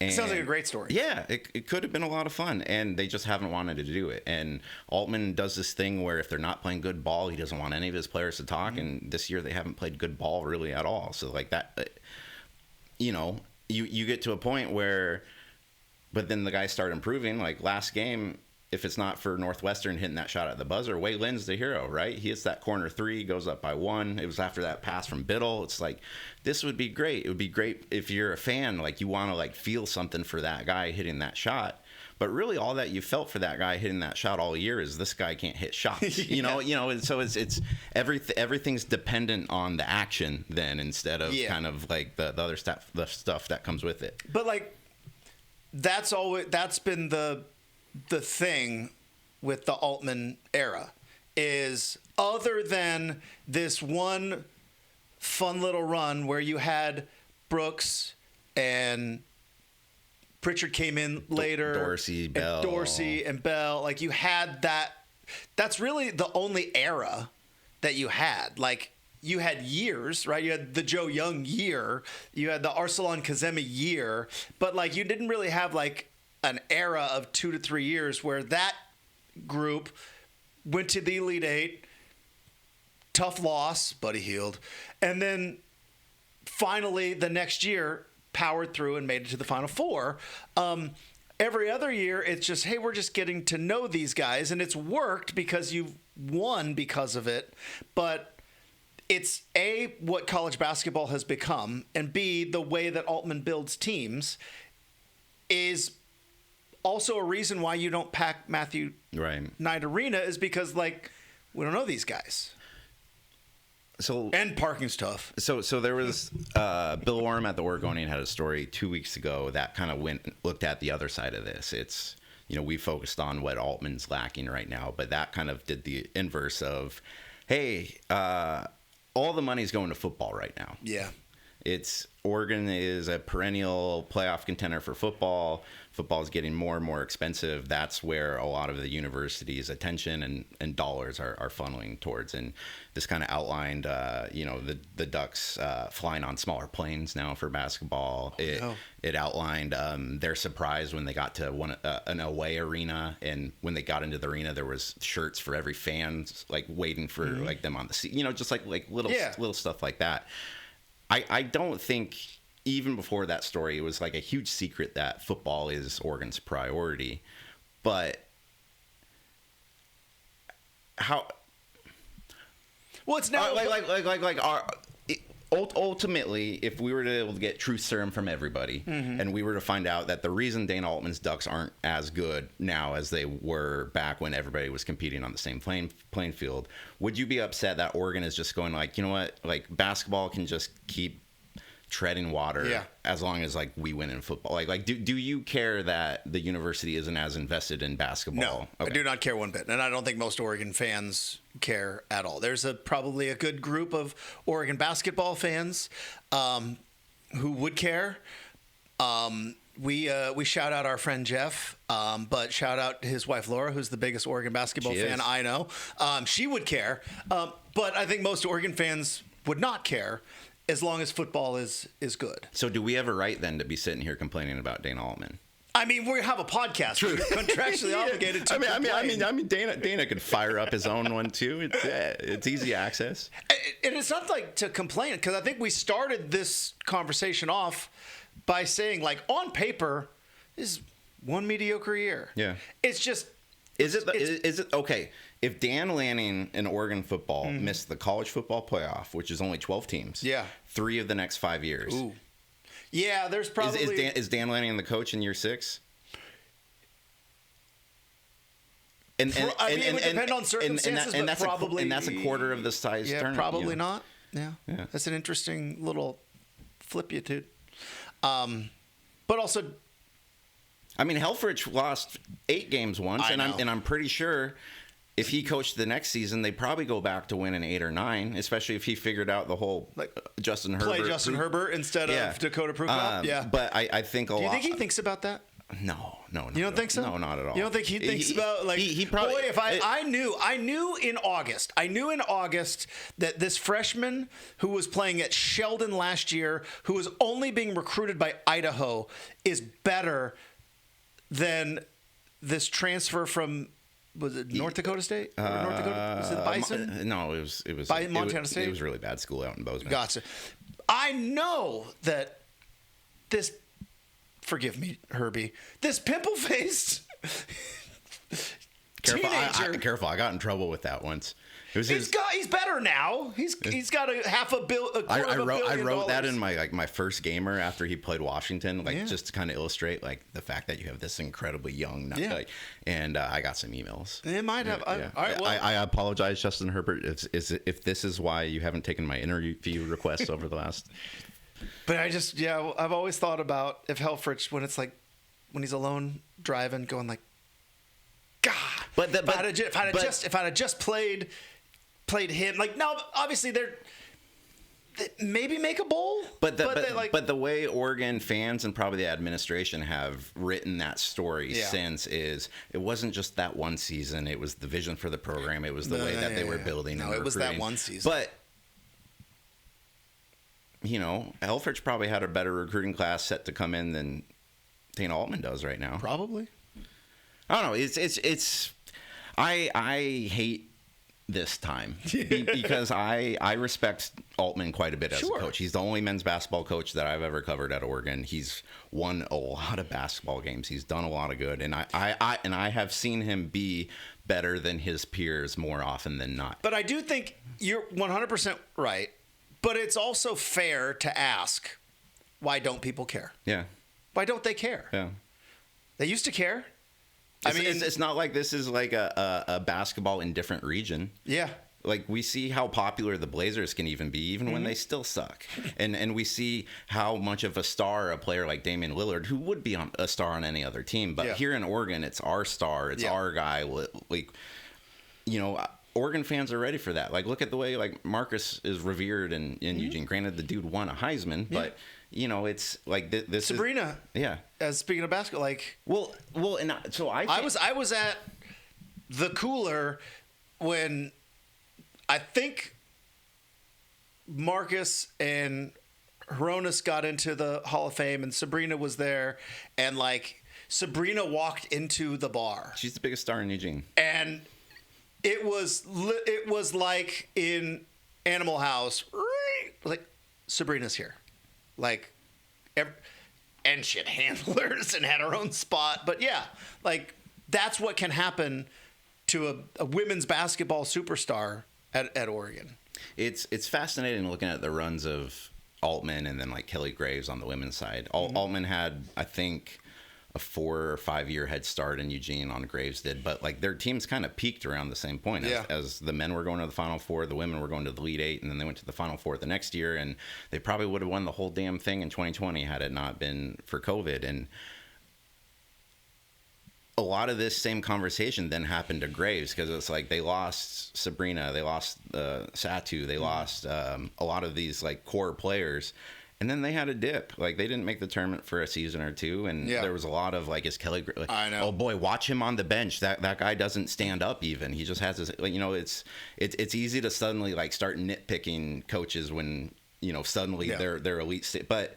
A: And
B: it sounds like a great story.
A: Yeah, it could have been a lot of fun, and they just haven't wanted to do it. And Altman does this thing where if they're not playing good ball, he doesn't want any of his players to talk. And this year they haven't played good ball really at all. So like that, you get to a point where. But then the guys start improving. Like last game, if it's not for Northwestern hitting that shot at the buzzer, Wei Lin's the hero, right? He hits that corner three, goes up by 1. It was after that pass from Biddle. It's like, this would be great. It would be great if you're a fan, like you want to like feel something for that guy hitting that shot. But really, all that you felt for that guy hitting that shot all year is this guy can't hit shots. And so it's everything's dependent on the action then instead of kind of like the other stuff that comes with it.
B: But like. That's been the thing with the Altman era is other than this one fun little run where you had Brooks and Pritchard came in later.
A: Dorsey, and
B: Bell. Like you had that. That's really the only era that you had. Like you had years, right? You had the Joe Young year. You had the Arsalan Kazemi year. But, like, you didn't really have, like, an era of 2 to 3 years where that group went to the Elite Eight, tough loss, Buddy Hield, and then finally the next year powered through and made it to the Final Four. Every other year, it's just, hey, we're just getting to know these guys, and it's worked because you've won because of it. But it's A, what college basketball has become, and B, the way that Altman builds teams is also a reason why you don't pack Matthew Knight Arena is because, like, we don't know these guys. And parking's tough.
A: So there was Bill Orm at the Oregonian had a story 2 weeks ago that kind of looked at the other side of this. It's, we focused on what Altman's lacking right now, but that kind of did the inverse of, hey, all the money's going to football right now.
B: Yeah.
A: Oregon is a perennial playoff contender for football. Football is getting more and more expensive. That's where a lot of the university's attention and dollars are funneling towards. And this kind of outlined, the Ducks flying on smaller planes now for basketball. It outlined their surprise when they got to an away arena, and when they got into the arena, there was shirts for every fan, like waiting for like them on the seat. Just like little stuff like that. I don't think even before that story, it was like a huge secret that football is Oregon's priority. But how?
B: Well, it's now
A: ultimately, if we were to be able to get truth serum from everybody, and we were to find out that the reason Dana Altman's Ducks aren't as good now as they were back when everybody was competing on the same playing field, would you be upset that Oregon is just going like, you know what, like basketball can just keep treading water as long as like we win in football? Like do you care that the university isn't as invested in basketball?
B: No, okay. I do not care one bit, and I don't think most Oregon fans care at all. There's probably a good group of Oregon basketball fans who would care. We shout out our friend Jeff, but shout out his wife Laura, who's the biggest Oregon basketball fan I know. She would care, but I think most Oregon fans would not care as long as football is good.
A: So do we have a right then to be sitting here complaining about Dana Altman?
B: I mean, we have a podcast. True. We're contractually obligated to.
A: I mean, Dana could fire up his own one too. It's easy access.
B: And it's not like to complain, because I think we started this conversation off by saying, like, on paper, this is one mediocre year.
A: Yeah.
B: It's just.
A: Is it okay? If Dan Lanning and Oregon football missed the college football playoff, which is only 12 teams, 3 of the next 5 years.
B: Ooh. Yeah, there's probably
A: is Dan Lanning the coach in year 6? And
B: it would depend on circumstances, but probably
A: that's a quarter of the size.
B: Yeah,
A: tournament,
B: probably not. Yeah, that's an interesting little flipitude. But also,
A: I mean, Helfrich lost 8 games once, and I'm pretty sure if he coached the next season, they probably go back to winning 8 or 9, especially if he figured out the whole Justin Herbert.
B: Play Justin Herbert instead of Dakota Prukop. Yeah,
A: but I think a lot.
B: Do you think he thinks about that?
A: No.
B: You don't think so?
A: No, not at all.
B: You don't think he thinks about like?
A: He probably.
B: Boy, if I knew in August that this freshman who was playing at Sheldon last year, who was only being recruited by Idaho, is better than this transfer from. Was it North Dakota State? Or North Dakota? Was it the Bison?
A: No, it was
B: Montana State.
A: It was really bad school out in Bozeman.
B: Gotcha. I know that this. Forgive me, Herbie. This pimple-faced teenager.
A: Careful! I got in trouble with that once. It was
B: he's better now. He's got a $500 million.
A: I wrote that in my first gamer after he played Washington, just to kind of illustrate the fact that you have this incredibly young, and I got some emails.
B: It might have.
A: Yeah.
B: All right. Well,
A: I apologize, Justin Herbert, if this is why you haven't taken my interview requests over the last.
B: But I've always thought about if Helfrich, when he's alone driving, going like, God. If I'd have just played him, like, no, obviously they maybe make a bowl.
A: But the way Oregon fans and probably the administration have written that story since is it wasn't just that one season. It was the vision for the program. It was the way that they were building.
B: No,
A: and
B: it was that one season.
A: But Helfrich probably had a better recruiting class set to come in than Dana Altman does right now.
B: Probably.
A: I don't know. It's. I hate this time because I respect Altman quite a bit as a coach. He's the only men's basketball coach that I've ever covered at Oregon. He's won a lot of basketball games. He's done a lot of good, and I have seen him be better than his peers more often than not.
B: But I do think you're 100% right. But it's also fair to ask, why don't people care?
A: Yeah.
B: Why don't they care?
A: Yeah.
B: They used to care.
A: It's not like this is like a basketball indifferent region.
B: Yeah.
A: Like, we see how popular the Blazers can even be, even when they still suck. And we see how much of a star a player like Damian Lillard, who would be a star on any other team, but here in Oregon, it's our star. It's our guy. Like, Oregon fans are ready for that. Like, look at the way Marcus is revered in Eugene. Granted, the dude won a Heisman, but it's like this.
B: Sabrina. As speaking of basketball,
A: and so I
B: was at the cooler when I think Marcus and Hronis got into the Hall of Fame, and Sabrina was there, and Sabrina walked into the bar.
A: She's the biggest star in Eugene,
B: and. It was like in Animal House, like Sabrina's here, and she had handlers and had her own spot. But that's what can happen to a women's basketball superstar at Oregon.
A: It's fascinating looking at the runs of Altman and then Kelly Graves on the women's side. Altman had, I think, a 4 or 5 year head start in Eugene on Graves did, but their teams kind of peaked around the same point as the men were going to the Final Four, the women were going to the Elite Eight, and then they went to the Final Four the next year, and they probably would have won the whole damn thing in 2020 had it not been for COVID. And a lot of this same conversation then happened to Graves because it's they lost Sabrina, they lost Satu, they lost a lot of these core players. And then they had a dip. They didn't make the tournament for a season or two, and there was a lot of is Kelly?
B: I know.
A: Oh boy, watch him on the bench. That guy doesn't stand up even. He just has this. It's easy to suddenly start nitpicking coaches when suddenly they're elite. But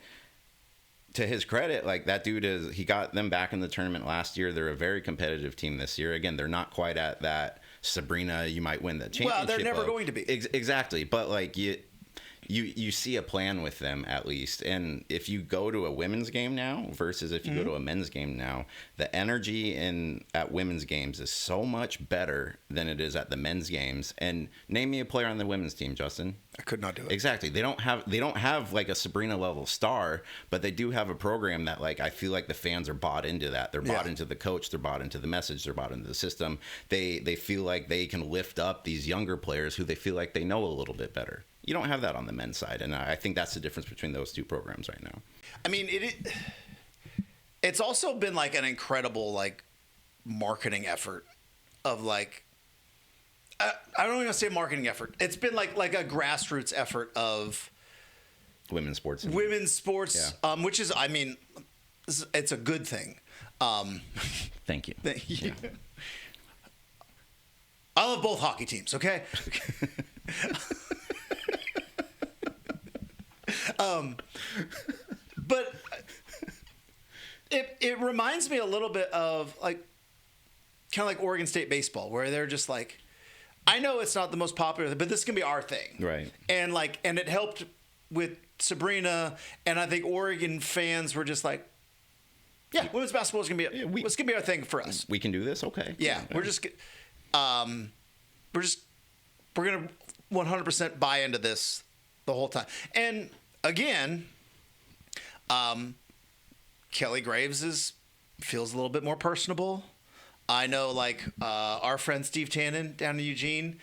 A: to his credit, that dude he got them back in the tournament last year. They're a very competitive team this year. Again, they're not quite at that Sabrina. You might win the championship.
B: Well, they're never going to be.
A: Exactly, but you see a plan with them at least. And if you go to a women's game now versus if you go to a men's game now, the energy at women's games is so much better than it is at the men's games. And name me a player on the women's team, Justin.
B: I could not do it.
A: Exactly. They don't have like a Sabrina level star, but they do have a program that, like, I feel like the fans are bought into that. They're bought into the coach. They're bought into the message. They're bought into the system. They feel like they can lift up these younger players who they feel like they know a little bit better. You don't have that on the men's side, and I think that's the difference between those two programs right now.
B: I mean, it's also been like an incredible like marketing effort of like I don't even want to say marketing effort. It's been like a grassroots effort of
A: women's sports,
B: which is, I mean, it's a good thing.
A: Thank you.
B: Thank you. Yeah. I love both hockey teams. Okay. But it reminds me a little bit of like kind of like Oregon State baseball, where they're just like, I know it's not the most popular, but this is gonna be our thing,
A: right?
B: And it helped with Sabrina, and I think Oregon fans were just like, yeah, women's basketball is gonna be it's gonna be our thing for us.
A: We can do this, okay?
B: Yeah, we're gonna 100% buy into this the whole time. And again, Kelly Graves feels a little bit more personable. I know, like, our friend Steve Tannen down in Eugene,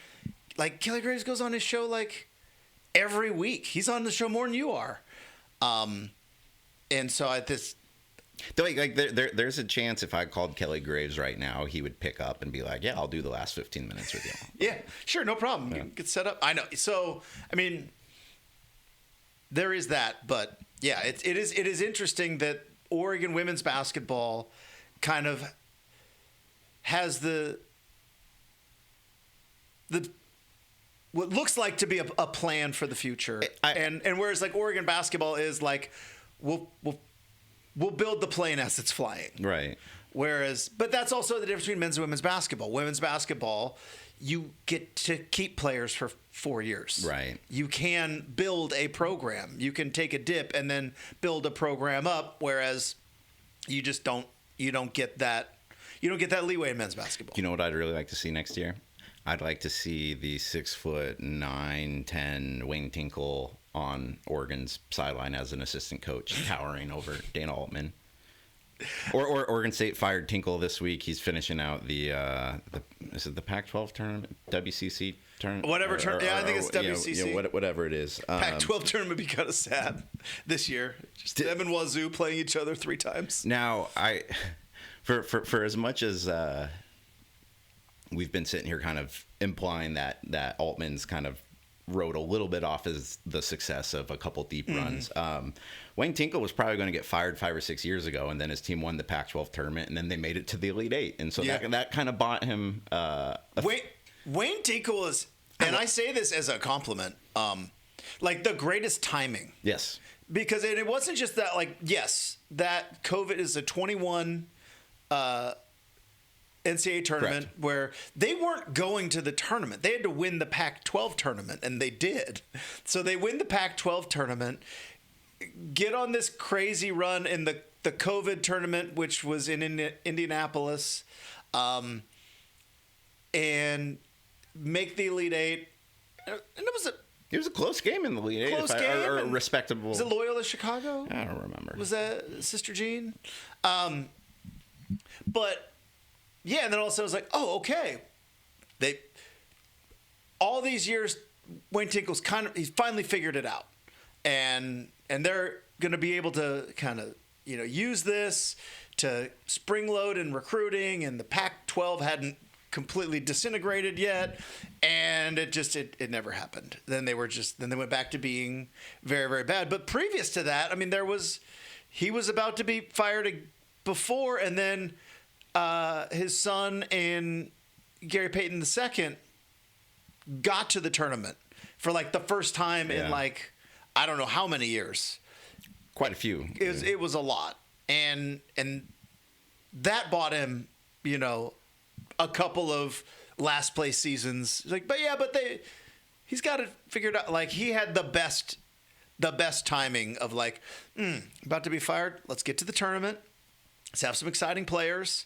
B: like, Kelly Graves goes on his show like every week. He's on the show more than you are. And so at this,
A: there's a chance if I called Kelly Graves right now, he would pick up and be like, yeah, I'll do the last 15 minutes with you.
B: Yeah, sure, no problem. Yeah. Get set up. I know. So, I mean, there is that, but yeah, it is interesting that Oregon women's basketball kind of has the what looks like to be a plan for the future, and whereas like Oregon basketball is like we'll build the plane as it's flying,
A: right?
B: Whereas, but that's also the difference between men's and women's basketball. Women's basketball, you get to keep players for 4 years.
A: Right.
B: You can build a program. You can take a dip and then build a program up. Whereas you just don't get that. You don't get that leeway in men's basketball.
A: You know what I'd really like to see next year? I'd like to see the 6'9", 10" Wayne Tinkle on Oregon's sideline as an assistant coach, towering over Dana Altman. Or Oregon State fired Tinkle this week. He's finishing out the is it the Pac-12 tournament, WCC tournament?
B: Whatever tournament. Yeah, I think it's WCC.
A: Whatever it is.
B: Pac-12 tournament would be kind of sad this year. Just them and Wazoo playing each other 3 times.
A: Now, for as much as we've been sitting here kind of implying that Altman's kind of rode a little bit off as the success of a couple deep runs. Wayne Tinkle was probably going to get fired 5 or 6 years ago, and then his team won the Pac-12 tournament, and then they made it to the Elite Eight, and so that kind of bought him.
B: Wayne Tinkle is, and I say this as a compliment, like the greatest timing.
A: Yes,
B: because it wasn't just that. Like, yes, that COVID is a 21. NCAA tournament. Correct. Where they weren't going to the tournament. They had to win the Pac-12 tournament, and they did. So they win the Pac-12 tournament, get on this crazy run in the COVID tournament, which was in Indianapolis, and make the Elite Eight. And
A: it was a close game in the Elite Eight. Or respectable.
B: Was it Loyola Chicago?
A: I don't remember.
B: Was that Sister Jean? But yeah, and then all of a sudden it was like, oh, okay. All these years, Wayne Tinkle's he's finally figured it out. And they're going to be able to kind of, use this to spring load in recruiting, and the Pac-12 hadn't completely disintegrated yet, and it never happened. Then they went back to being very, very bad. But previous to that, I mean, he was about to be fired before, and then his son and Gary Payton II got to the tournament for like the first time in like I don't know how many years.
A: Quite a few.
B: It was a lot, and that bought him, a couple of last place seasons. Like, but he's got it figured out. Like, he had the best timing of like, about to be fired. Let's get to the tournament. Let's have some exciting players.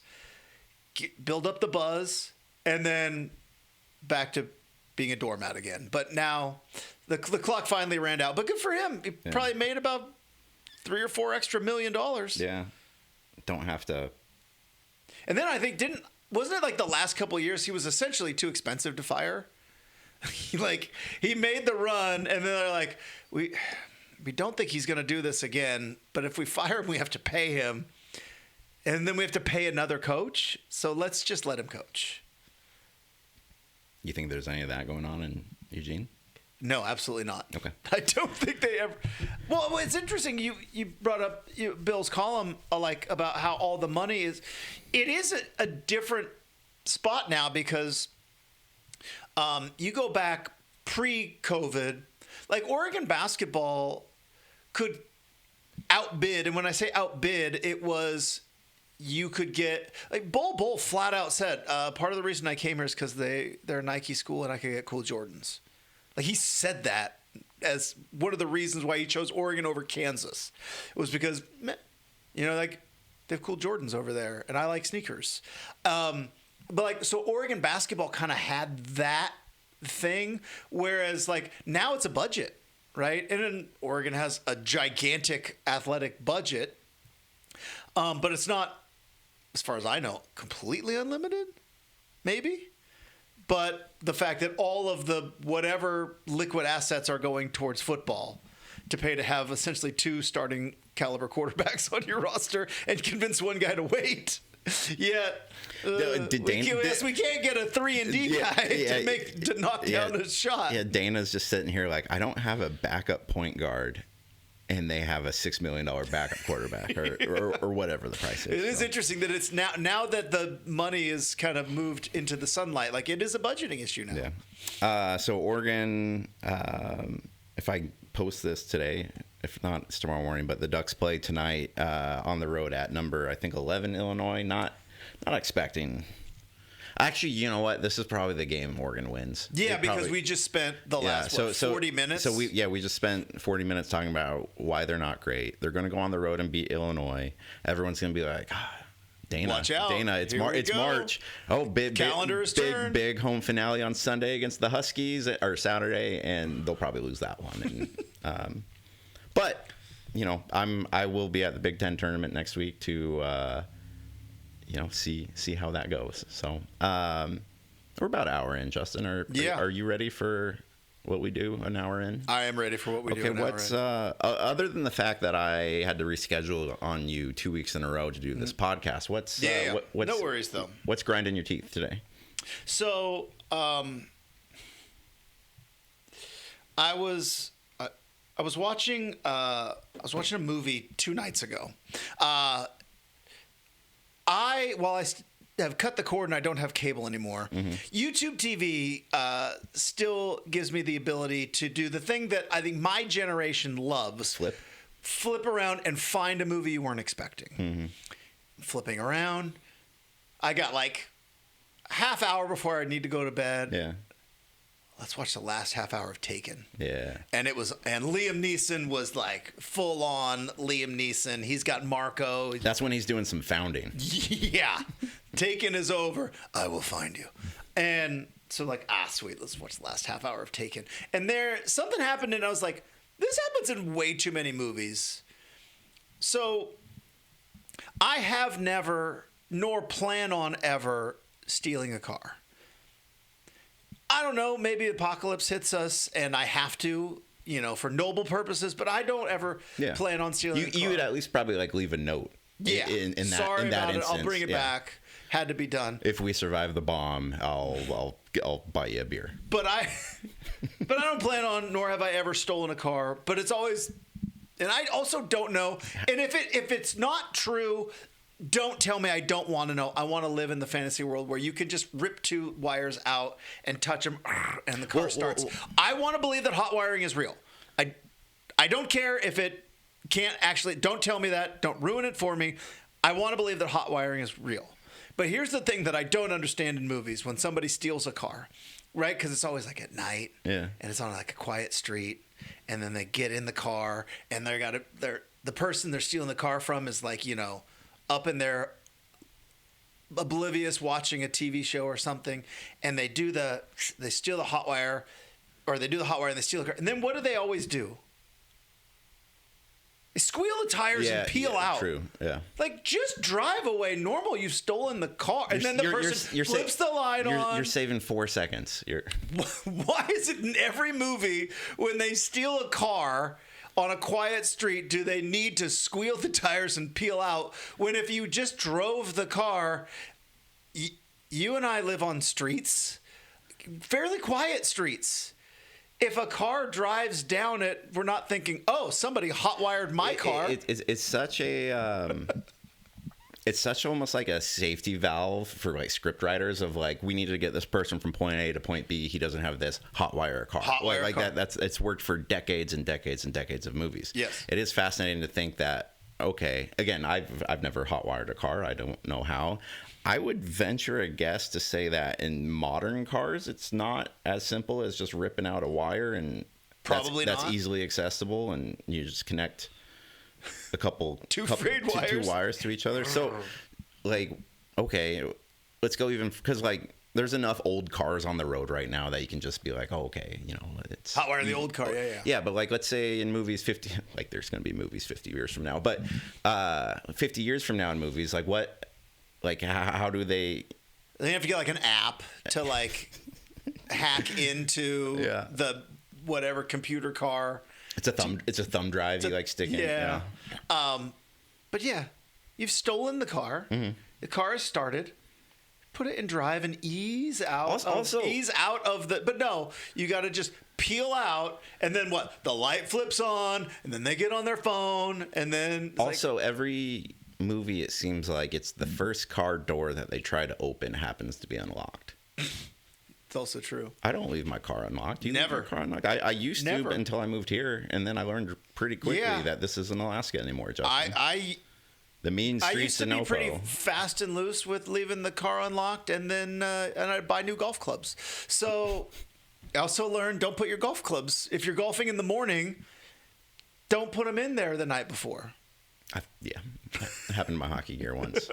B: Build up the buzz, and then back to being a doormat again. But now the clock finally ran out. But good for him. He probably made about $3 or $4 extra $1 million.
A: Yeah. Don't have to.
B: And then I think wasn't it like the last couple of years he was essentially too expensive to fire? he made the run, and then they're like, we don't think he's going to do this again, but if we fire him, we have to pay him. And then we have to pay another coach. So let's just let him coach.
A: You think there's any of that going on in Eugene?
B: No, absolutely not.
A: Okay.
B: I don't think they ever. Well, it's interesting. You brought up Bill's column about how all the money is. It is a different spot now because you go back pre-COVID, like Oregon basketball could outbid. And when I say outbid, it was you could get like Bull flat out said part of the reason I came here is because they're a Nike school and I could get cool Jordans. Like, he said that as one of the reasons why he chose Oregon over Kansas. It was because, like, they have cool Jordans over there, and I like sneakers. So Oregon basketball kind of had that thing, whereas, like, now it's a budget, right? And then Oregon has a gigantic athletic budget, but it's not, as far as I know, completely unlimited, maybe? But the fact that all of the whatever liquid assets are going towards football to pay to have essentially 2 starting caliber quarterbacks on your roster and convince one guy to wait. Yet we can't get a 3-and-D guy to knock down a shot.
A: Yeah, Dana's just sitting here like, I don't have a backup point guard. And they have a $6 million backup quarterback, or whatever the price is.
B: It is interesting that it's now that the money is kind of moved into the sunlight. Like, it is a budgeting issue now.
A: Yeah. So Oregon, if I post this today, if not, it's tomorrow morning. But the Ducks play tonight on the road at number, I think, 11 Illinois. Not expecting. Actually, you know what? This is probably the game Oregon wins.
B: Yeah, because we just spent the last 40 minutes.
A: So we just spent 40 minutes talking about why they're not great. They're going to go on the road and beat Illinois. Everyone's going to be like, Dana,
B: watch out.
A: Dana, it's March. Oh, big home finale on Sunday against the Huskies, or Saturday, and they'll probably lose that one. And, but I will be at the Big Ten tournament next week to. See how that goes. So we're about an hour in, Justin. Are you ready for what we do an hour in?
B: I am ready for what we do an hour in.
A: Other than the fact that I had to reschedule on you 2 weeks in a row to do this podcast, what's
B: no worries though.
A: What's grinding your teeth today?
B: So I was watching a movie 2 nights ago. While I have cut the cord and I don't have cable anymore, YouTube TV still gives me the ability to do the thing that I think my generation loves. Flip around and find a movie you weren't expecting. Flipping around. I got like half hour before I need to go to bed.
A: Yeah.
B: Let's watch the last half hour of Taken.
A: Yeah.
B: And Liam Neeson was like full on Liam Neeson. He's got Marco.
A: That's when he's doing some founding.
B: Yeah. Taken is over. I will find you. And so like, sweet. Let's watch the last half hour of Taken. And something happened and I was like, this happens in way too many movies. So I have never, nor plan on ever, stealing a car. I don't know, maybe apocalypse hits us and I have to, for noble purposes, but I don't ever plan on stealing a car.
A: You would at least probably like leave a note.
B: Yeah.
A: Sorry about it.
B: I'll bring it back. Had to be done.
A: If we survive the bomb, I'll buy you a beer.
B: But I don't plan on, nor have I ever stolen a car, but it's always, and I also don't know. And if it's not true, don't tell me I don't want to know. I want to live in the fantasy world where you can just rip 2 wires out and touch them and the car starts. I want to believe that hot wiring is real. I don't care if it can't actually. Don't tell me that. Don't ruin it for me. I want to believe that hot wiring is real. But here's the thing that I don't understand in movies when somebody steals a car. right? Because it's always like at night.
A: Yeah.
B: And it's on like a quiet street. And then they get in the car and the person they're stealing the car from is like, up in there oblivious watching a TV show or something. And they steal the hot wire, or they do the hot wire and they steal the car. And then what do they always do? They squeal the tires and peel out.
A: True. Yeah.
B: Like, just drive away. Normal, you've stolen the car. And then the person flips the light on.
A: You're saving 4 seconds.
B: Why is it in every movie when they steal a car on a quiet street, do they need to squeal the tires and peel out? When if you just drove the car, you and I live on streets, fairly quiet streets. If a car drives down it, we're not thinking, oh, somebody hot-wired my car.
A: It's such a... it's such almost like a safety valve for like script writers of like, we need to get this person from point A to point B. He doesn't have this, hot wire a car. It's worked for decades and decades and decades of movies.
B: Yes.
A: It is fascinating to think that, okay, again, I've never hot wired a car. I don't know how. I would venture a guess to say that in modern cars, it's not as simple as just ripping out a wire, and that's easily accessible, and you just connect a couple two wires to each other. So, like, okay, let's go even, because like there's enough old cars on the road right now that you can just be like, oh, okay, it's
B: hot wire the old car.
A: Yeah, but like, let's say in movies 50, like there's going to be movies 50 years from now, but 50 years from now in movies, like what? Like, how do they...
B: They have to get, like, an app to, like, hack into the whatever computer car.
A: It's a thumb drive you, like, stick in.
B: Yeah. But, yeah, you've stolen the car. Mm-hmm. The car is started. Put it in drive and ease out of the... But, no, you got to just peel out, and then what? The light flips on, and then they get on their phone, and then...
A: Also, every... movie, it seems like it's the first car door that they try to open happens to be unlocked.
B: It's also true.
A: I don't leave my car unlocked. You
B: Never.
A: Leave your car unlocked? I used to until I moved here, and then I learned pretty quickly that this isn't Alaska anymore, Justin. The mean streets of Nopo.
B: I used to be pretty fast and loose with leaving the car unlocked, and then I'd buy new golf clubs. So I also learned, don't put your golf clubs, if you're golfing in the morning, don't put them in there the night before.
A: That happened to my hockey gear once.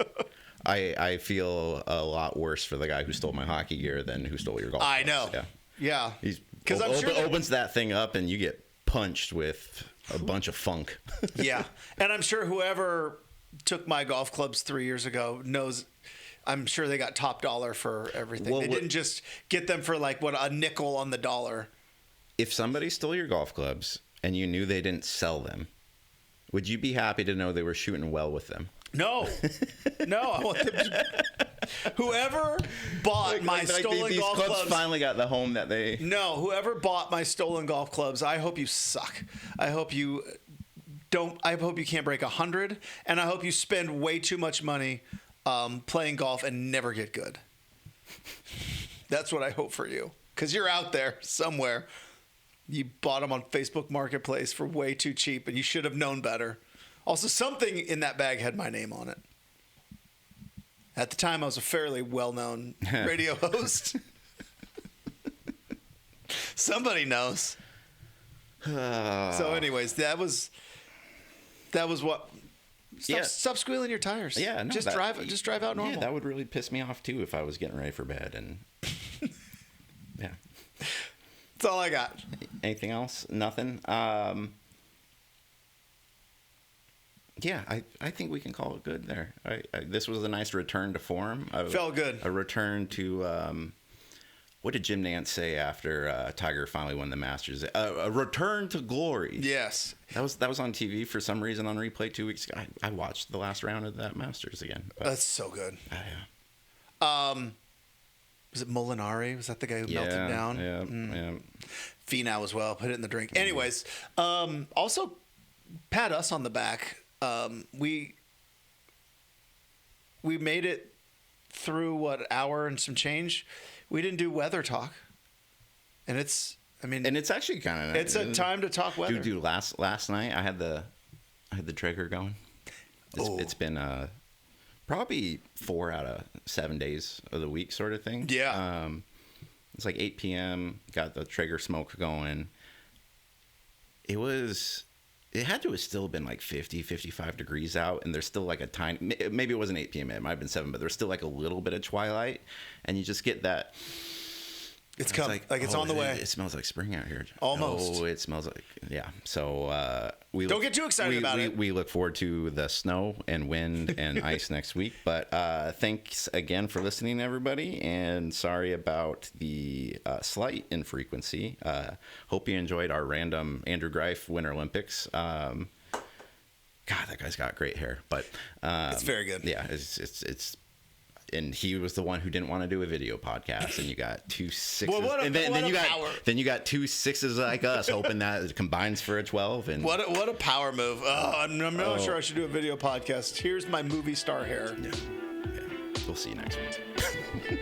A: I feel a lot worse for the guy who stole my hockey gear than who stole your golf clubs.
B: I know. Yeah.
A: Because I'm sure opens that thing up and you get punched with a bunch of funk.
B: Yeah. And I'm sure whoever took my golf clubs 3 years ago knows. I'm sure they got top dollar for everything. Well, they didn't just get them for like a nickel on the dollar.
A: If somebody stole your golf clubs and you knew they didn't sell them, would you be happy to know they were shooting well with them?
B: No. I want them to... Whoever bought my stolen
A: these
B: golf clubs
A: finally got the home that they...
B: No, whoever bought my stolen golf clubs, I hope you suck. I hope you can't break 100, and I hope you spend way too much money playing golf and never get good. That's what I hope for you. Because you're out there somewhere. You bought them on Facebook Marketplace for way too cheap, and you should have known better. Also, something in that bag had my name on it. At the time, I was a fairly well-known radio host. Somebody knows. So, anyways, that was what. Stop squealing your tires.
A: Yeah, no,
B: just drive out normal.
A: Yeah, that would really piss me off too if I was getting ready for bed and. Yeah.
B: That's all I got.
A: Anything else? Nothing. Yeah, I think we can call it good there. This was a nice return to form.
B: Felt good.
A: A return to what did Jim Nantz say after Tiger finally won the Masters? A return to glory.
B: Yes.
A: That was on TV for some reason on replay 2 weeks ago. I watched the last round of that Masters again.
B: That's so good.
A: Yeah.
B: Was it Molinari? Was that the guy who melted down?
A: Yeah.
B: Finau as well. Put it in the drink. Anyways, also pat us on the back. We made it through hour and some change. We didn't do weather talk, and it's
A: actually kind of
B: it's a time to talk weather.
A: Dude, last night I had the trigger going. It's been probably 4 out of 7 days of the week sort of thing.
B: Yeah.
A: It's like 8 p.m. Got the Traeger smoke going. It had to have still been like 50, 55 degrees out, and there's still like a tiny, maybe it wasn't 8 p.m. It might have been 7, but there's still like a little bit of twilight, and you just get that.
B: It's coming. Like it's on the way.
A: It smells like spring out here.
B: Almost.
A: Oh, it smells like, yeah. So we
B: don't get too excited about it.
A: We look forward to the snow and wind and ice next week. But thanks again for listening, everybody. And sorry about the slight infrequency. Hope you enjoyed our random Andrew Greif Winter Olympics. God, that guy's got great hair. But
B: it's very good.
A: Yeah, it's. And he was the one who didn't want to do a video podcast, and you got 2 6s.
B: Well,
A: then you got 2 6s like us, hoping that it combines for a 12. And
B: what a power move! I'm not sure I should do a video podcast. Here's my movie star hair.
A: Yeah. We'll see you next week.